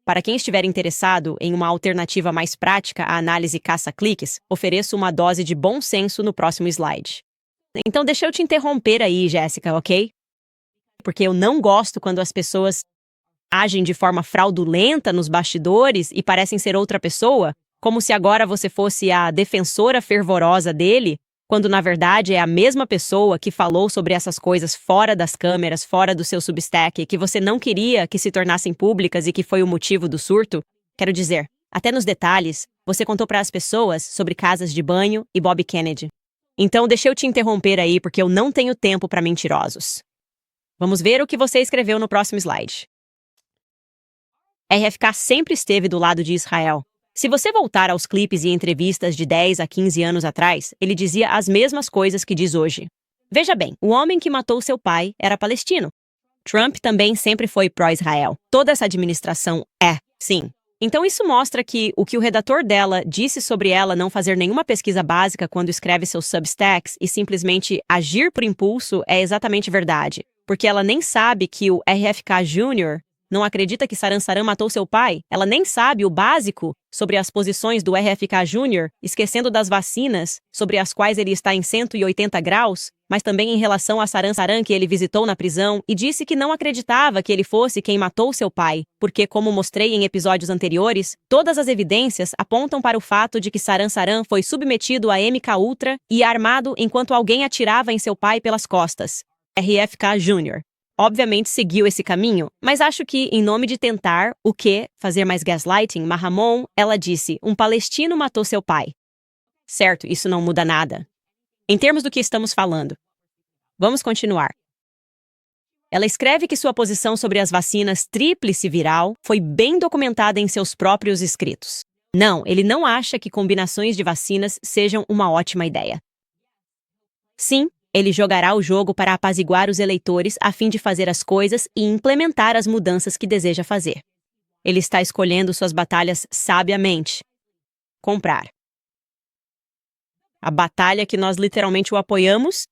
Para quem estiver interessado em uma alternativa mais prática à análise caça-cliques, ofereço uma dose de bom senso no próximo slide. Então deixa eu te interromper aí, Jéssica, ok? Porque eu não gosto quando as pessoas agem de forma fraudulenta nos bastidores e parecem ser outra pessoa, como se agora você fosse a defensora fervorosa dele, quando na verdade é a mesma pessoa que falou sobre essas coisas fora das câmeras, fora do seu Substack, que você não queria que se tornassem públicas e que foi o motivo do surto. Quero dizer, até nos detalhes, você contou para as pessoas sobre casas de banho e Bob Kennedy. Então deixa eu te interromper aí porque eu não tenho tempo para mentirosos. Vamos ver o que você escreveu no próximo slide. RFK sempre esteve do lado de Israel. Se você voltar aos clipes e entrevistas de 10 a 15 anos atrás, ele dizia as mesmas coisas que diz hoje. Veja bem, o homem que matou seu pai era palestino. Trump também sempre foi pró-Israel. Toda essa administração sim. Então isso mostra que o redator dela disse sobre ela não fazer nenhuma pesquisa básica quando escreve seus Substacks e simplesmente agir por impulso é exatamente verdade. Porque ela nem sabe que o RFK Jr. Não acredita que Saran matou seu pai? Ela nem sabe o básico sobre as posições do RFK Jr., esquecendo das vacinas, sobre as quais ele está em 180 graus, mas também em relação a Saran que ele visitou na prisão e disse que não acreditava que ele fosse quem matou seu pai, porque, como mostrei em episódios anteriores, todas as evidências apontam para o fato de que Saran foi submetido a MK-Ultra e armado enquanto alguém atirava em seu pai pelas costas. RFK Jr. obviamente seguiu esse caminho, mas acho que, em nome de tentar, fazer mais gaslighting, Mahamon, ela disse, um palestino matou seu pai. Certo, isso não muda nada. Em termos do que estamos falando. Vamos continuar. Ela escreve que sua posição sobre as vacinas tríplice viral foi bem documentada em seus próprios escritos. Não, ele não acha que combinações de vacinas sejam uma ótima ideia. Sim, ele jogará o jogo para apaziguar os eleitores a fim de fazer as coisas e implementar as mudanças que deseja fazer. Ele está escolhendo suas batalhas sabiamente. Comprar. A batalha que nós literalmente o apoiamos?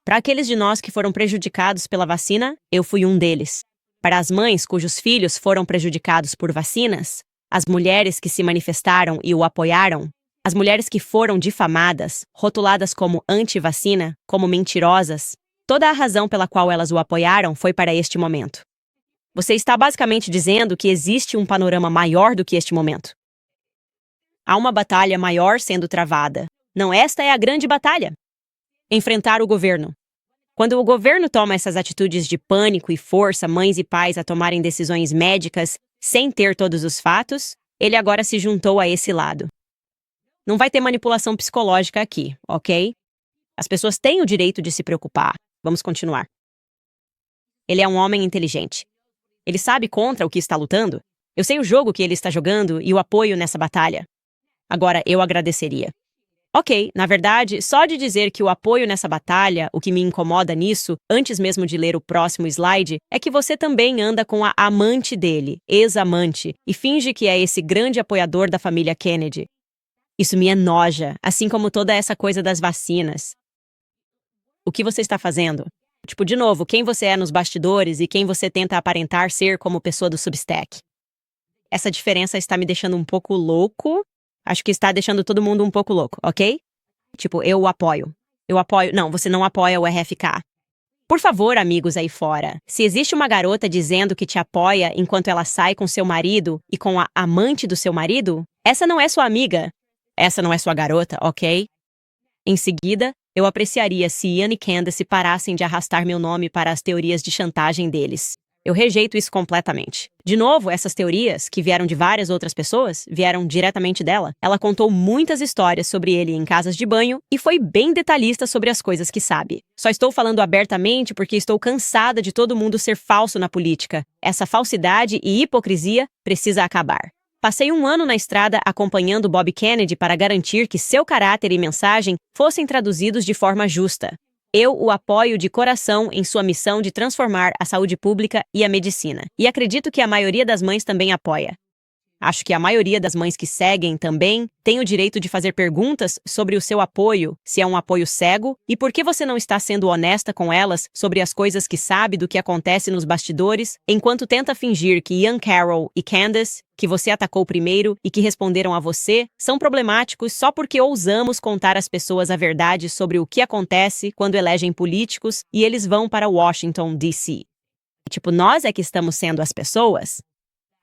Para aqueles de nós que foram prejudicados pela vacina, eu fui um deles. Para as mães cujos filhos foram prejudicados por vacinas, as mulheres que se manifestaram e o apoiaram, as mulheres que foram difamadas, rotuladas como anti-vacina, como mentirosas, toda a razão pela qual elas o apoiaram foi para este momento. Você está basicamente dizendo que existe um panorama maior do que este momento. Há uma batalha maior sendo travada. Não, esta é a grande batalha. Enfrentar o governo. Quando o governo toma essas atitudes de pânico e força mães e pais a tomarem decisões médicas sem ter todos os fatos, ele agora se juntou a esse lado. Não vai ter manipulação psicológica aqui, ok? As pessoas têm o direito de se preocupar. Vamos continuar. Ele é um homem inteligente. Ele sabe contra o que está lutando. Eu sei o jogo que ele está jogando e o apoio nessa batalha. Agora, eu agradeceria. Ok, na verdade, só de dizer que o apoio nessa batalha, o que me incomoda nisso, antes mesmo de ler o próximo slide, é que você também anda com a amante dele, ex-amante, e finge que é esse grande apoiador da família Kennedy. Isso me enoja, assim como toda essa coisa das vacinas. O que você está fazendo? Tipo, de novo, quem você é nos bastidores e quem você tenta aparentar ser como pessoa do Substack. Essa diferença está me deixando um pouco louco. Acho que está deixando todo mundo um pouco louco, ok? Tipo, eu o apoio. Eu apoio... Não, você não apoia o RFK. Por favor, amigos aí fora, se existe uma garota dizendo que te apoia enquanto ela sai com seu marido e com a amante do seu marido, essa não é sua amiga. Essa não é sua garota, ok? Em seguida, eu apreciaria se Ian e Candace parassem de arrastar meu nome para as teorias de chantagem deles. Eu rejeito isso completamente. De novo, essas teorias, que vieram de várias outras pessoas, vieram diretamente dela. Ela contou muitas histórias sobre ele em casas de banho e foi bem detalhista sobre as coisas que sabe. Só estou falando abertamente porque estou cansada de todo mundo ser falso na política. Essa falsidade e hipocrisia precisa acabar. Passei um ano na estrada acompanhando Bob Kennedy para garantir que seu caráter e mensagem fossem traduzidos de forma justa. Eu o apoio de coração em sua missão de transformar a saúde pública e a medicina. E acredito que a maioria das mães também apoia. Acho que a maioria das mães que seguem também tem o direito de fazer perguntas sobre o seu apoio, se é um apoio cego, e por que você não está sendo honesta com elas sobre as coisas que sabe do que acontece nos bastidores, enquanto tenta fingir que Ian Carroll e Candace, que você atacou primeiro e que responderam a você, são problemáticos só porque ousamos contar às pessoas a verdade sobre o que acontece quando elegem políticos e eles vão para Washington, D.C. Tipo, nós é que estamos sendo as pessoas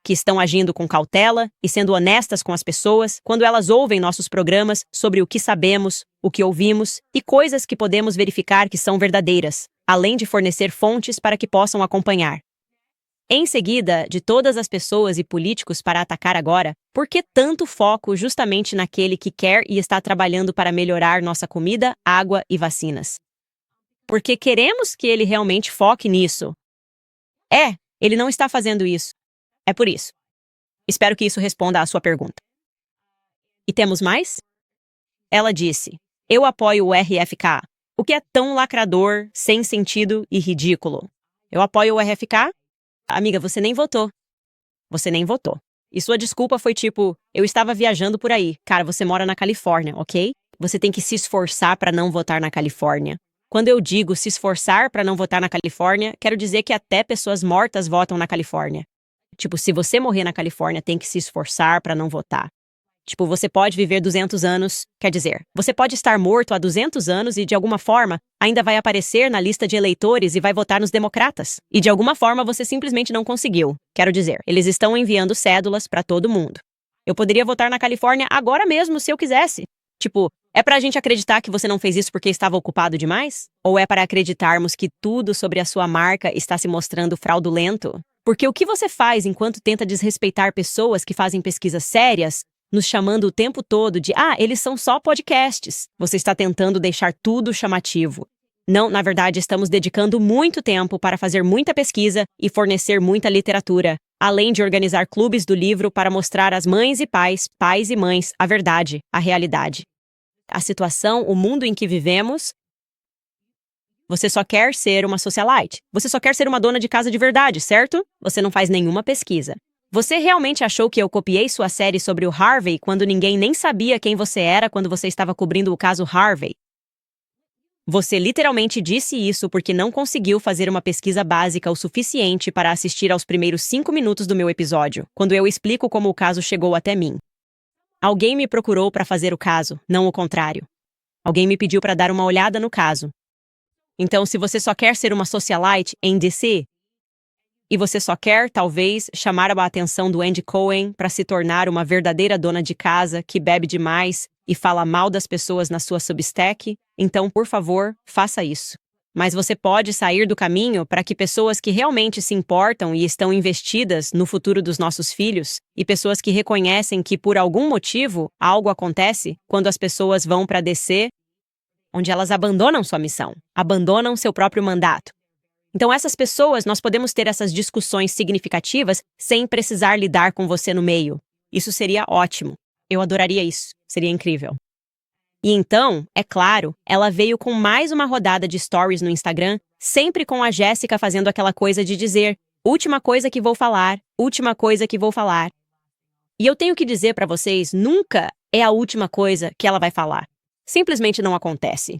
que estão agindo com cautela e sendo honestas com as pessoas quando elas ouvem nossos programas sobre o que sabemos, o que ouvimos e coisas que podemos verificar que são verdadeiras, além de fornecer fontes para que possam acompanhar. Em seguida, de todas as pessoas e políticos para atacar agora, por que tanto foco justamente naquele que quer e está trabalhando para melhorar nossa comida, água e vacinas? Porque queremos que ele realmente foque nisso. Ele não está fazendo isso. É por isso. Espero que isso responda à sua pergunta. E temos mais? Ela disse, eu apoio o RFK, o que é tão lacrador, sem sentido e ridículo. Eu apoio o RFK? Amiga, você nem votou. Você nem votou. E sua desculpa foi tipo, eu estava viajando por aí. Cara, você mora na Califórnia, ok? Você tem que se esforçar para não votar na Califórnia. Quando eu digo se esforçar para não votar na Califórnia, quero dizer que até pessoas mortas votam na Califórnia. Tipo, se você morrer na Califórnia, tem que se esforçar para não votar. Tipo, você pode viver 200 anos, quer dizer, você pode estar morto há 200 anos e, de alguma forma, ainda vai aparecer na lista de eleitores e vai votar nos democratas. E, de alguma forma, você simplesmente não conseguiu. Quero dizer, eles estão enviando cédulas para todo mundo. Eu poderia votar na Califórnia agora mesmo se eu quisesse. Tipo, é pra gente acreditar que você não fez isso porque estava ocupado demais? Ou é para acreditarmos que tudo sobre a sua marca está se mostrando fraudulento? Porque o que você faz enquanto tenta desrespeitar pessoas que fazem pesquisas sérias, nos chamando o tempo todo de eles são só podcasts. Você está tentando deixar tudo chamativo. Não, na verdade, estamos dedicando muito tempo para fazer muita pesquisa e fornecer muita literatura, além de organizar clubes do livro para mostrar às mães e pais, pais e mães, a verdade, a realidade. A situação, o mundo em que vivemos. Você só quer ser uma socialite. Você só quer ser uma dona de casa de verdade, certo? Você não faz nenhuma pesquisa. Você realmente achou que eu copiei sua série sobre o Harvey quando ninguém nem sabia quem você era quando você estava cobrindo o caso Harvey? Você literalmente disse isso porque não conseguiu fazer uma pesquisa básica o suficiente para assistir aos primeiros 5 minutos do meu episódio, quando eu explico como o caso chegou até mim. Alguém me procurou para fazer o caso, não o contrário. Alguém me pediu para dar uma olhada no caso. Então, se você só quer ser uma socialite em DC, e você só quer, talvez, chamar a atenção do Andy Cohen para se tornar uma verdadeira dona de casa que bebe demais e fala mal das pessoas na sua Substack, então, por favor, faça isso. Mas você pode sair do caminho para que pessoas que realmente se importam e estão investidas no futuro dos nossos filhos, e pessoas que reconhecem que, por algum motivo, algo acontece quando as pessoas vão para DC, onde elas abandonam sua missão, abandonam seu próprio mandato. Então, essas pessoas, nós podemos ter essas discussões significativas sem precisar lidar com você no meio. Isso seria ótimo. Eu adoraria isso. Seria incrível. E então, é claro, ela veio com mais uma rodada de stories no Instagram, sempre com a Jéssica fazendo aquela coisa de dizer, última coisa que vou falar, última coisa que vou falar. E eu tenho que dizer para vocês, nunca é a última coisa que ela vai falar. Simplesmente não acontece.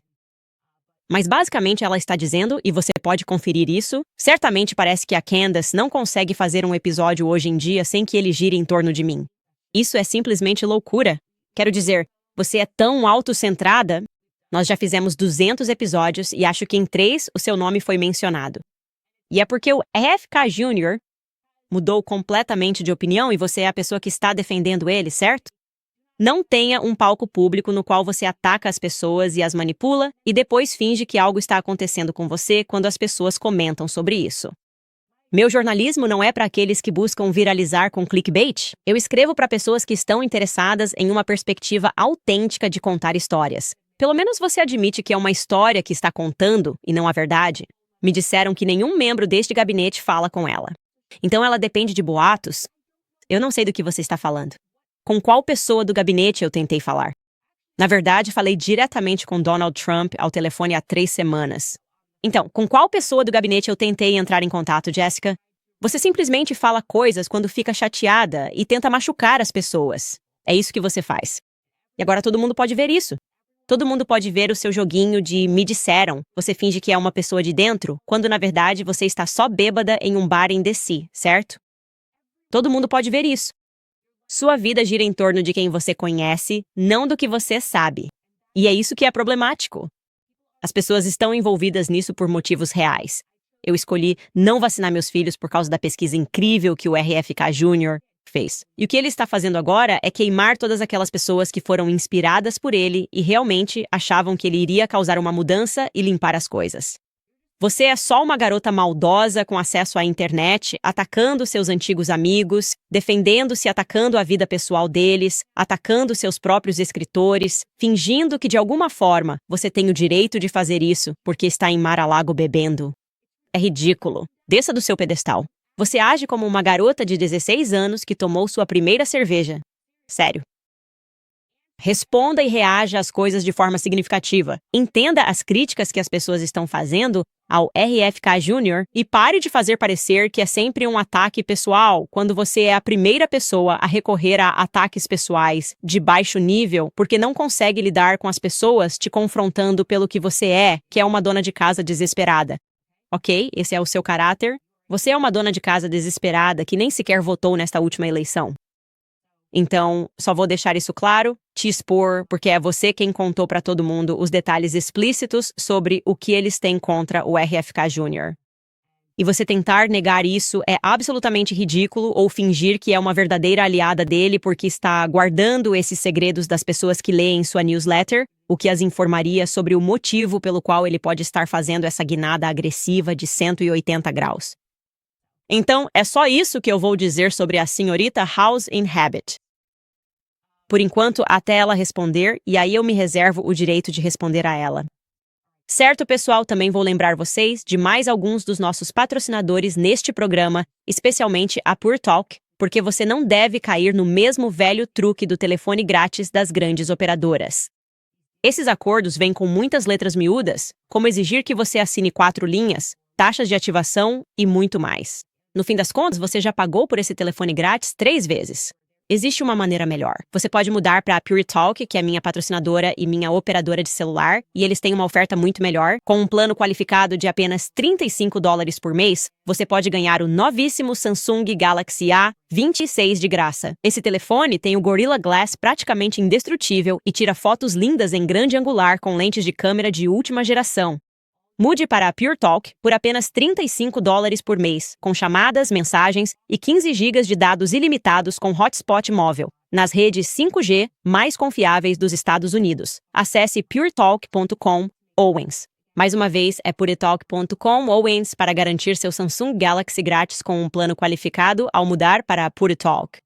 Mas basicamente ela está dizendo, e você pode conferir isso, certamente parece que a Candace não consegue fazer um episódio hoje em dia sem que ele gire em torno de mim. Isso é simplesmente loucura. Quero dizer, você é tão autocentrada. Nós já fizemos 200 episódios e acho que em 3 o seu nome foi mencionado. E é porque o RFK Jr. mudou completamente de opinião e você é a pessoa que está defendendo ele, certo? Não tenha um palco público no qual você ataca as pessoas e as manipula e depois finge que algo está acontecendo com você quando as pessoas comentam sobre isso. Meu jornalismo não é para aqueles que buscam viralizar com clickbait. Eu escrevo para pessoas que estão interessadas em uma perspectiva autêntica de contar histórias. Pelo menos você admite que é uma história que está contando e não a verdade. Me disseram que nenhum membro deste gabinete fala com ela. Então ela depende de boatos? Eu não sei do que você está falando. Com qual pessoa do gabinete eu tentei falar? Na verdade, falei diretamente com Donald Trump ao telefone há 3 semanas. Então, com qual pessoa do gabinete eu tentei entrar em contato, Jessica? Você simplesmente fala coisas quando fica chateada e tenta machucar as pessoas. É isso que você faz. E agora todo mundo pode ver isso. Todo mundo pode ver o seu joguinho de me disseram. Você finge que é uma pessoa de dentro, quando na verdade você está só bêbada em um bar em DC, certo? Todo mundo pode ver isso. Sua vida gira em torno de quem você conhece, não do que você sabe. E é isso que é problemático. As pessoas estão envolvidas nisso por motivos reais. Eu escolhi não vacinar meus filhos por causa da pesquisa incrível que o RFK Jr. fez. E o que ele está fazendo agora é queimar todas aquelas pessoas que foram inspiradas por ele e realmente achavam que ele iria causar uma mudança e limpar as coisas. Você é só uma garota maldosa com acesso à internet, atacando seus antigos amigos, defendendo-se atacando a vida pessoal deles, atacando seus próprios escritores, fingindo que de alguma forma você tem o direito de fazer isso porque está em Mar-a-Lago bebendo. É ridículo. Desça do seu pedestal. Você age como uma garota de 16 anos que tomou sua primeira cerveja. Sério. Responda e reaja às coisas de forma significativa. Entenda as críticas que as pessoas estão fazendo ao RFK Jr. e pare de fazer parecer que é sempre um ataque pessoal quando você é a primeira pessoa a recorrer a ataques pessoais de baixo nível porque não consegue lidar com as pessoas te confrontando pelo que você é, que é uma dona de casa desesperada. Ok? Esse é o seu caráter. Você é uma dona de casa desesperada que nem sequer votou nesta última eleição. Então, só vou deixar isso claro, te expor, porque é você quem contou para todo mundo os detalhes explícitos sobre o que eles têm contra o RFK Jr. E você tentar negar isso é absolutamente ridículo ou fingir que é uma verdadeira aliada dele porque está guardando esses segredos das pessoas que leem sua newsletter, o que as informaria sobre o motivo pelo qual ele pode estar fazendo essa guinada agressiva de 180 graus. Então, é só isso que eu vou dizer sobre a senhorita House in Habit. Por enquanto, até ela responder, e aí eu me reservo o direito de responder a ela. Certo, pessoal, também vou lembrar vocês de mais alguns dos nossos patrocinadores neste programa, especialmente a Pure Talk, porque você não deve cair no mesmo velho truque do telefone grátis das grandes operadoras. Esses acordos vêm com muitas letras miúdas, como exigir que você assine 4 linhas, taxas de ativação e muito mais. No fim das contas, você já pagou por esse telefone grátis 3 vezes. Existe uma maneira melhor. Você pode mudar para a Pure Talk, que é minha patrocinadora e minha operadora de celular, e eles têm uma oferta muito melhor. Com um plano qualificado de apenas $35 por mês, você pode ganhar o novíssimo Samsung Galaxy A26 de graça. Esse telefone tem o Gorilla Glass praticamente indestrutível e tira fotos lindas em grande angular com lentes de câmera de última geração. Mude para a Pure Talk por apenas $35 por mês, com chamadas, mensagens e 15 GB de dados ilimitados com hotspot móvel, nas redes 5G mais confiáveis dos Estados Unidos. Acesse puretalk.com Owens. Mais uma vez, é puretalk.com Owens para garantir seu Samsung Galaxy grátis com um plano qualificado ao mudar para a Pure Talk.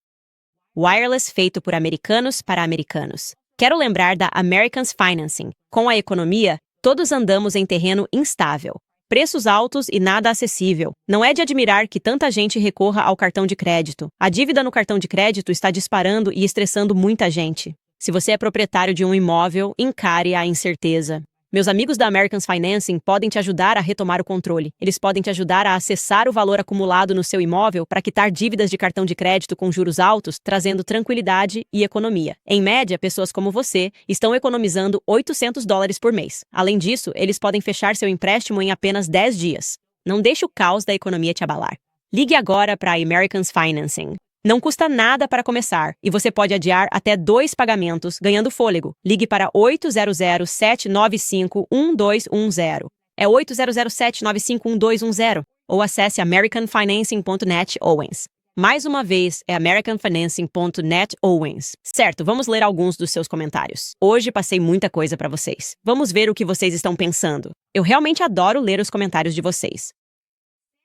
Wireless feito por americanos para americanos. Quero lembrar da Americans Financing. Com a economia, todos andamos em terreno instável. Preços altos e nada acessível. Não é de admirar que tanta gente recorra ao cartão de crédito. A dívida no cartão de crédito está disparando e estressando muita gente. Se você é proprietário de um imóvel, encare a incerteza. Meus amigos da Americans Financing podem te ajudar a retomar o controle. Eles podem te ajudar a acessar o valor acumulado no seu imóvel para quitar dívidas de cartão de crédito com juros altos, trazendo tranquilidade e economia. Em média, pessoas como você estão economizando $800 por mês. Além disso, eles podem fechar seu empréstimo em apenas 10 dias. Não deixe o caos da economia te abalar. Ligue agora para a Americans Financing. Não custa nada para começar, e você pode adiar até 2 pagamentos, ganhando fôlego. Ligue para 800-795-1210. É 800-795-1210. Ou acesse americanfinancing.net Owens. Mais uma vez, é americanfinancing.net Owens. Certo, vamos ler alguns dos seus comentários. Hoje passei muita coisa para vocês. Vamos ver o que vocês estão pensando. Eu realmente adoro ler os comentários de vocês.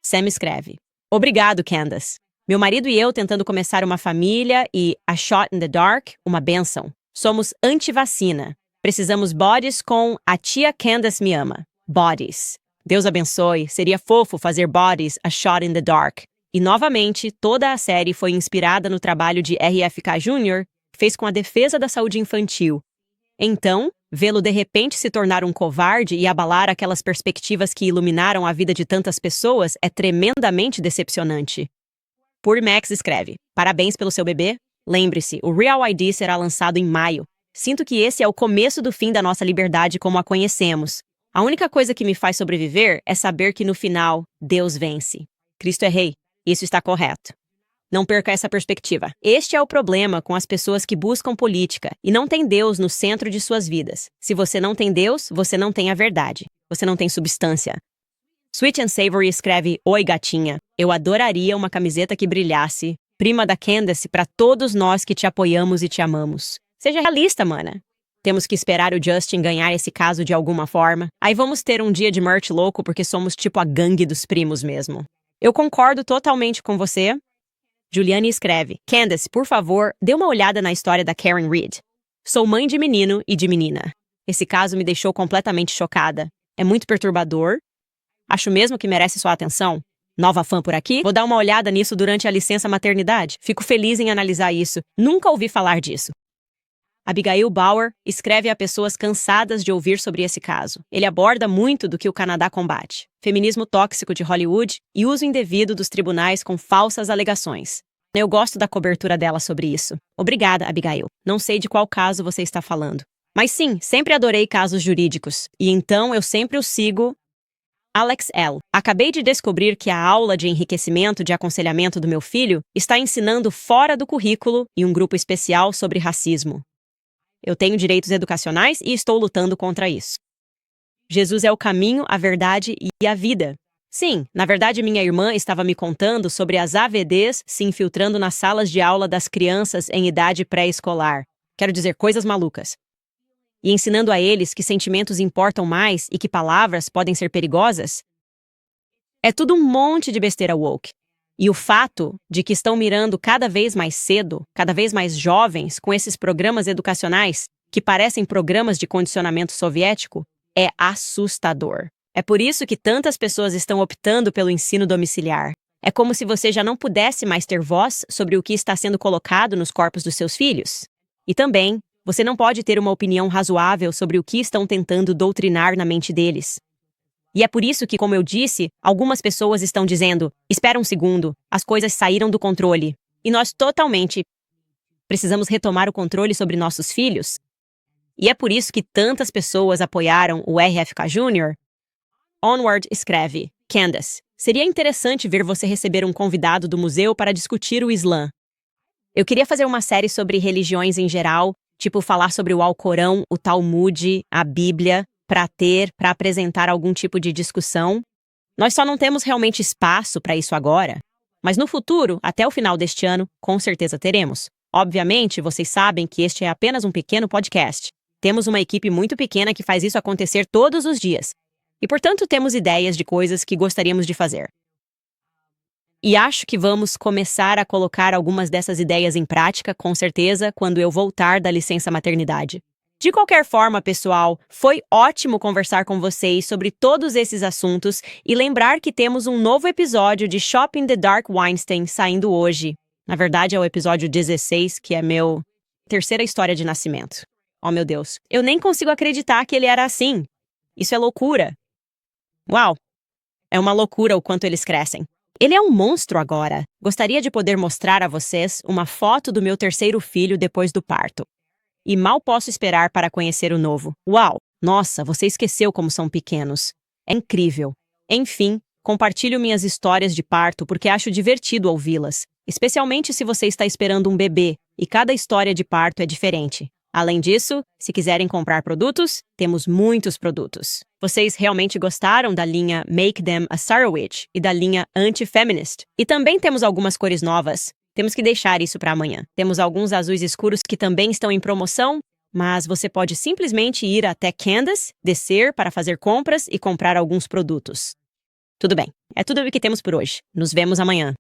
Sam escreve: Obrigado, Candace. Meu marido e eu tentando começar uma família e a shot in the dark, uma bênção. Somos anti-vacina. Precisamos bodies com a tia Candace me ama. Bodies. Deus abençoe, seria fofo fazer bodies a shot in the dark. E novamente, toda a série foi inspirada no trabalho de RFK Jr., que fez com a defesa da saúde infantil. Então, vê-lo de repente se tornar um covarde e abalar aquelas perspectivas que iluminaram a vida de tantas pessoas é tremendamente decepcionante. Pure Max escreve: Parabéns pelo seu bebê. Lembre-se, o Real ID será lançado em maio. Sinto que esse é o começo do fim da nossa liberdade como a conhecemos. A única coisa que me faz sobreviver é saber que no final, Deus vence. Cristo é rei. Isso está correto. Não perca essa perspectiva. Este é o problema com as pessoas que buscam política e não têm Deus no centro de suas vidas. Se você não tem Deus, você não tem a verdade. Você não tem substância. Sweet and Savory escreve: Oi, gatinha. Eu adoraria uma camiseta que brilhasse. Prima da Candace para todos nós que te apoiamos e te amamos. Seja realista, mana. Temos que esperar o Justin ganhar esse caso de alguma forma. Aí vamos ter um dia de merch louco porque somos tipo a gangue dos primos mesmo. Eu concordo totalmente com você. Juliane escreve: Candace, por favor, dê uma olhada na história da Karen Reed. Sou mãe de menino e de menina. Esse caso me deixou completamente chocada. É muito perturbador. Acho mesmo que merece sua atenção. Nova fã por aqui? Vou dar uma olhada nisso durante a licença maternidade. Fico feliz em analisar isso. Nunca ouvi falar disso. Abigail Bauer escreve a pessoas cansadas de ouvir sobre esse caso. Ele aborda muito do que o Canadá combate: feminismo tóxico de Hollywood e uso indevido dos tribunais com falsas alegações. Eu gosto da cobertura dela sobre isso. Obrigada, Abigail. Não sei de qual caso você está falando. Mas sim, sempre adorei casos jurídicos. E então eu sempre os sigo. Alex L. Acabei de descobrir que a aula de enriquecimento de aconselhamento do meu filho está ensinando fora do currículo e um grupo especial sobre racismo. Eu tenho direitos educacionais e estou lutando contra isso. Jesus é o caminho, a verdade e a vida. Sim, na verdade minha irmã estava me contando sobre as AVDs se infiltrando nas salas de aula das crianças em idade pré-escolar. Quero dizer, coisas malucas. E ensinando a eles que sentimentos importam mais e que palavras podem ser perigosas? É tudo um monte de besteira woke. E o fato de que estão mirando cada vez mais cedo, cada vez mais jovens com esses programas educacionais, que parecem programas de condicionamento soviético, é assustador. É por isso que tantas pessoas estão optando pelo ensino domiciliar. É como se você já não pudesse mais ter voz sobre o que está sendo colocado nos corpos dos seus filhos. E também, você não pode ter uma opinião razoável sobre o que estão tentando doutrinar na mente deles. E é por isso que, como eu disse, algumas pessoas estão dizendo: espera um segundo, as coisas saíram do controle. E nós totalmente precisamos retomar o controle sobre nossos filhos. E é por isso que tantas pessoas apoiaram o RFK Jr. Onward escreve: Candace, seria interessante ver você receber um convidado do museu para discutir o Islã. Eu queria fazer uma série sobre religiões em geral, tipo falar sobre o Alcorão, o Talmud, a Bíblia, para apresentar algum tipo de discussão. Nós só não temos realmente espaço para isso agora. Mas no futuro, até o final deste ano, com certeza teremos. Obviamente, vocês sabem que este é apenas um pequeno podcast. Temos uma equipe muito pequena que faz isso acontecer todos os dias. E, portanto, temos ideias de coisas que gostaríamos de fazer. E acho que vamos começar a colocar algumas dessas ideias em prática, com certeza, quando eu voltar da licença maternidade. De qualquer forma, pessoal, foi ótimo conversar com vocês sobre todos esses assuntos e lembrar que temos um novo episódio de Shopping the Dark Weinstein saindo hoje. Na verdade, é o episódio 16, que é meu terceira história de nascimento. Oh, meu Deus. Eu nem consigo acreditar que ele era assim. Isso é loucura. Uau! É uma loucura o quanto eles crescem. Ele é um monstro agora. Gostaria de poder mostrar a vocês uma foto do meu terceiro filho depois do parto. E mal posso esperar para conhecer o novo. Uau! Nossa, você esqueceu como são pequenos. É incrível. Enfim, compartilho minhas histórias de parto porque acho divertido ouvi-las, especialmente se você está esperando um bebê, e cada história de parto é diferente. Além disso, se quiserem comprar produtos, temos muitos produtos. Vocês realmente gostaram da linha Make Them a Sarowitch e da linha Anti-Feminist? E também temos algumas cores novas. Temos que deixar isso para amanhã. Temos alguns azuis escuros que também estão em promoção, mas você pode simplesmente ir até Candace, descer para fazer compras e comprar alguns produtos. Tudo bem, é tudo o que temos por hoje. Nos vemos amanhã.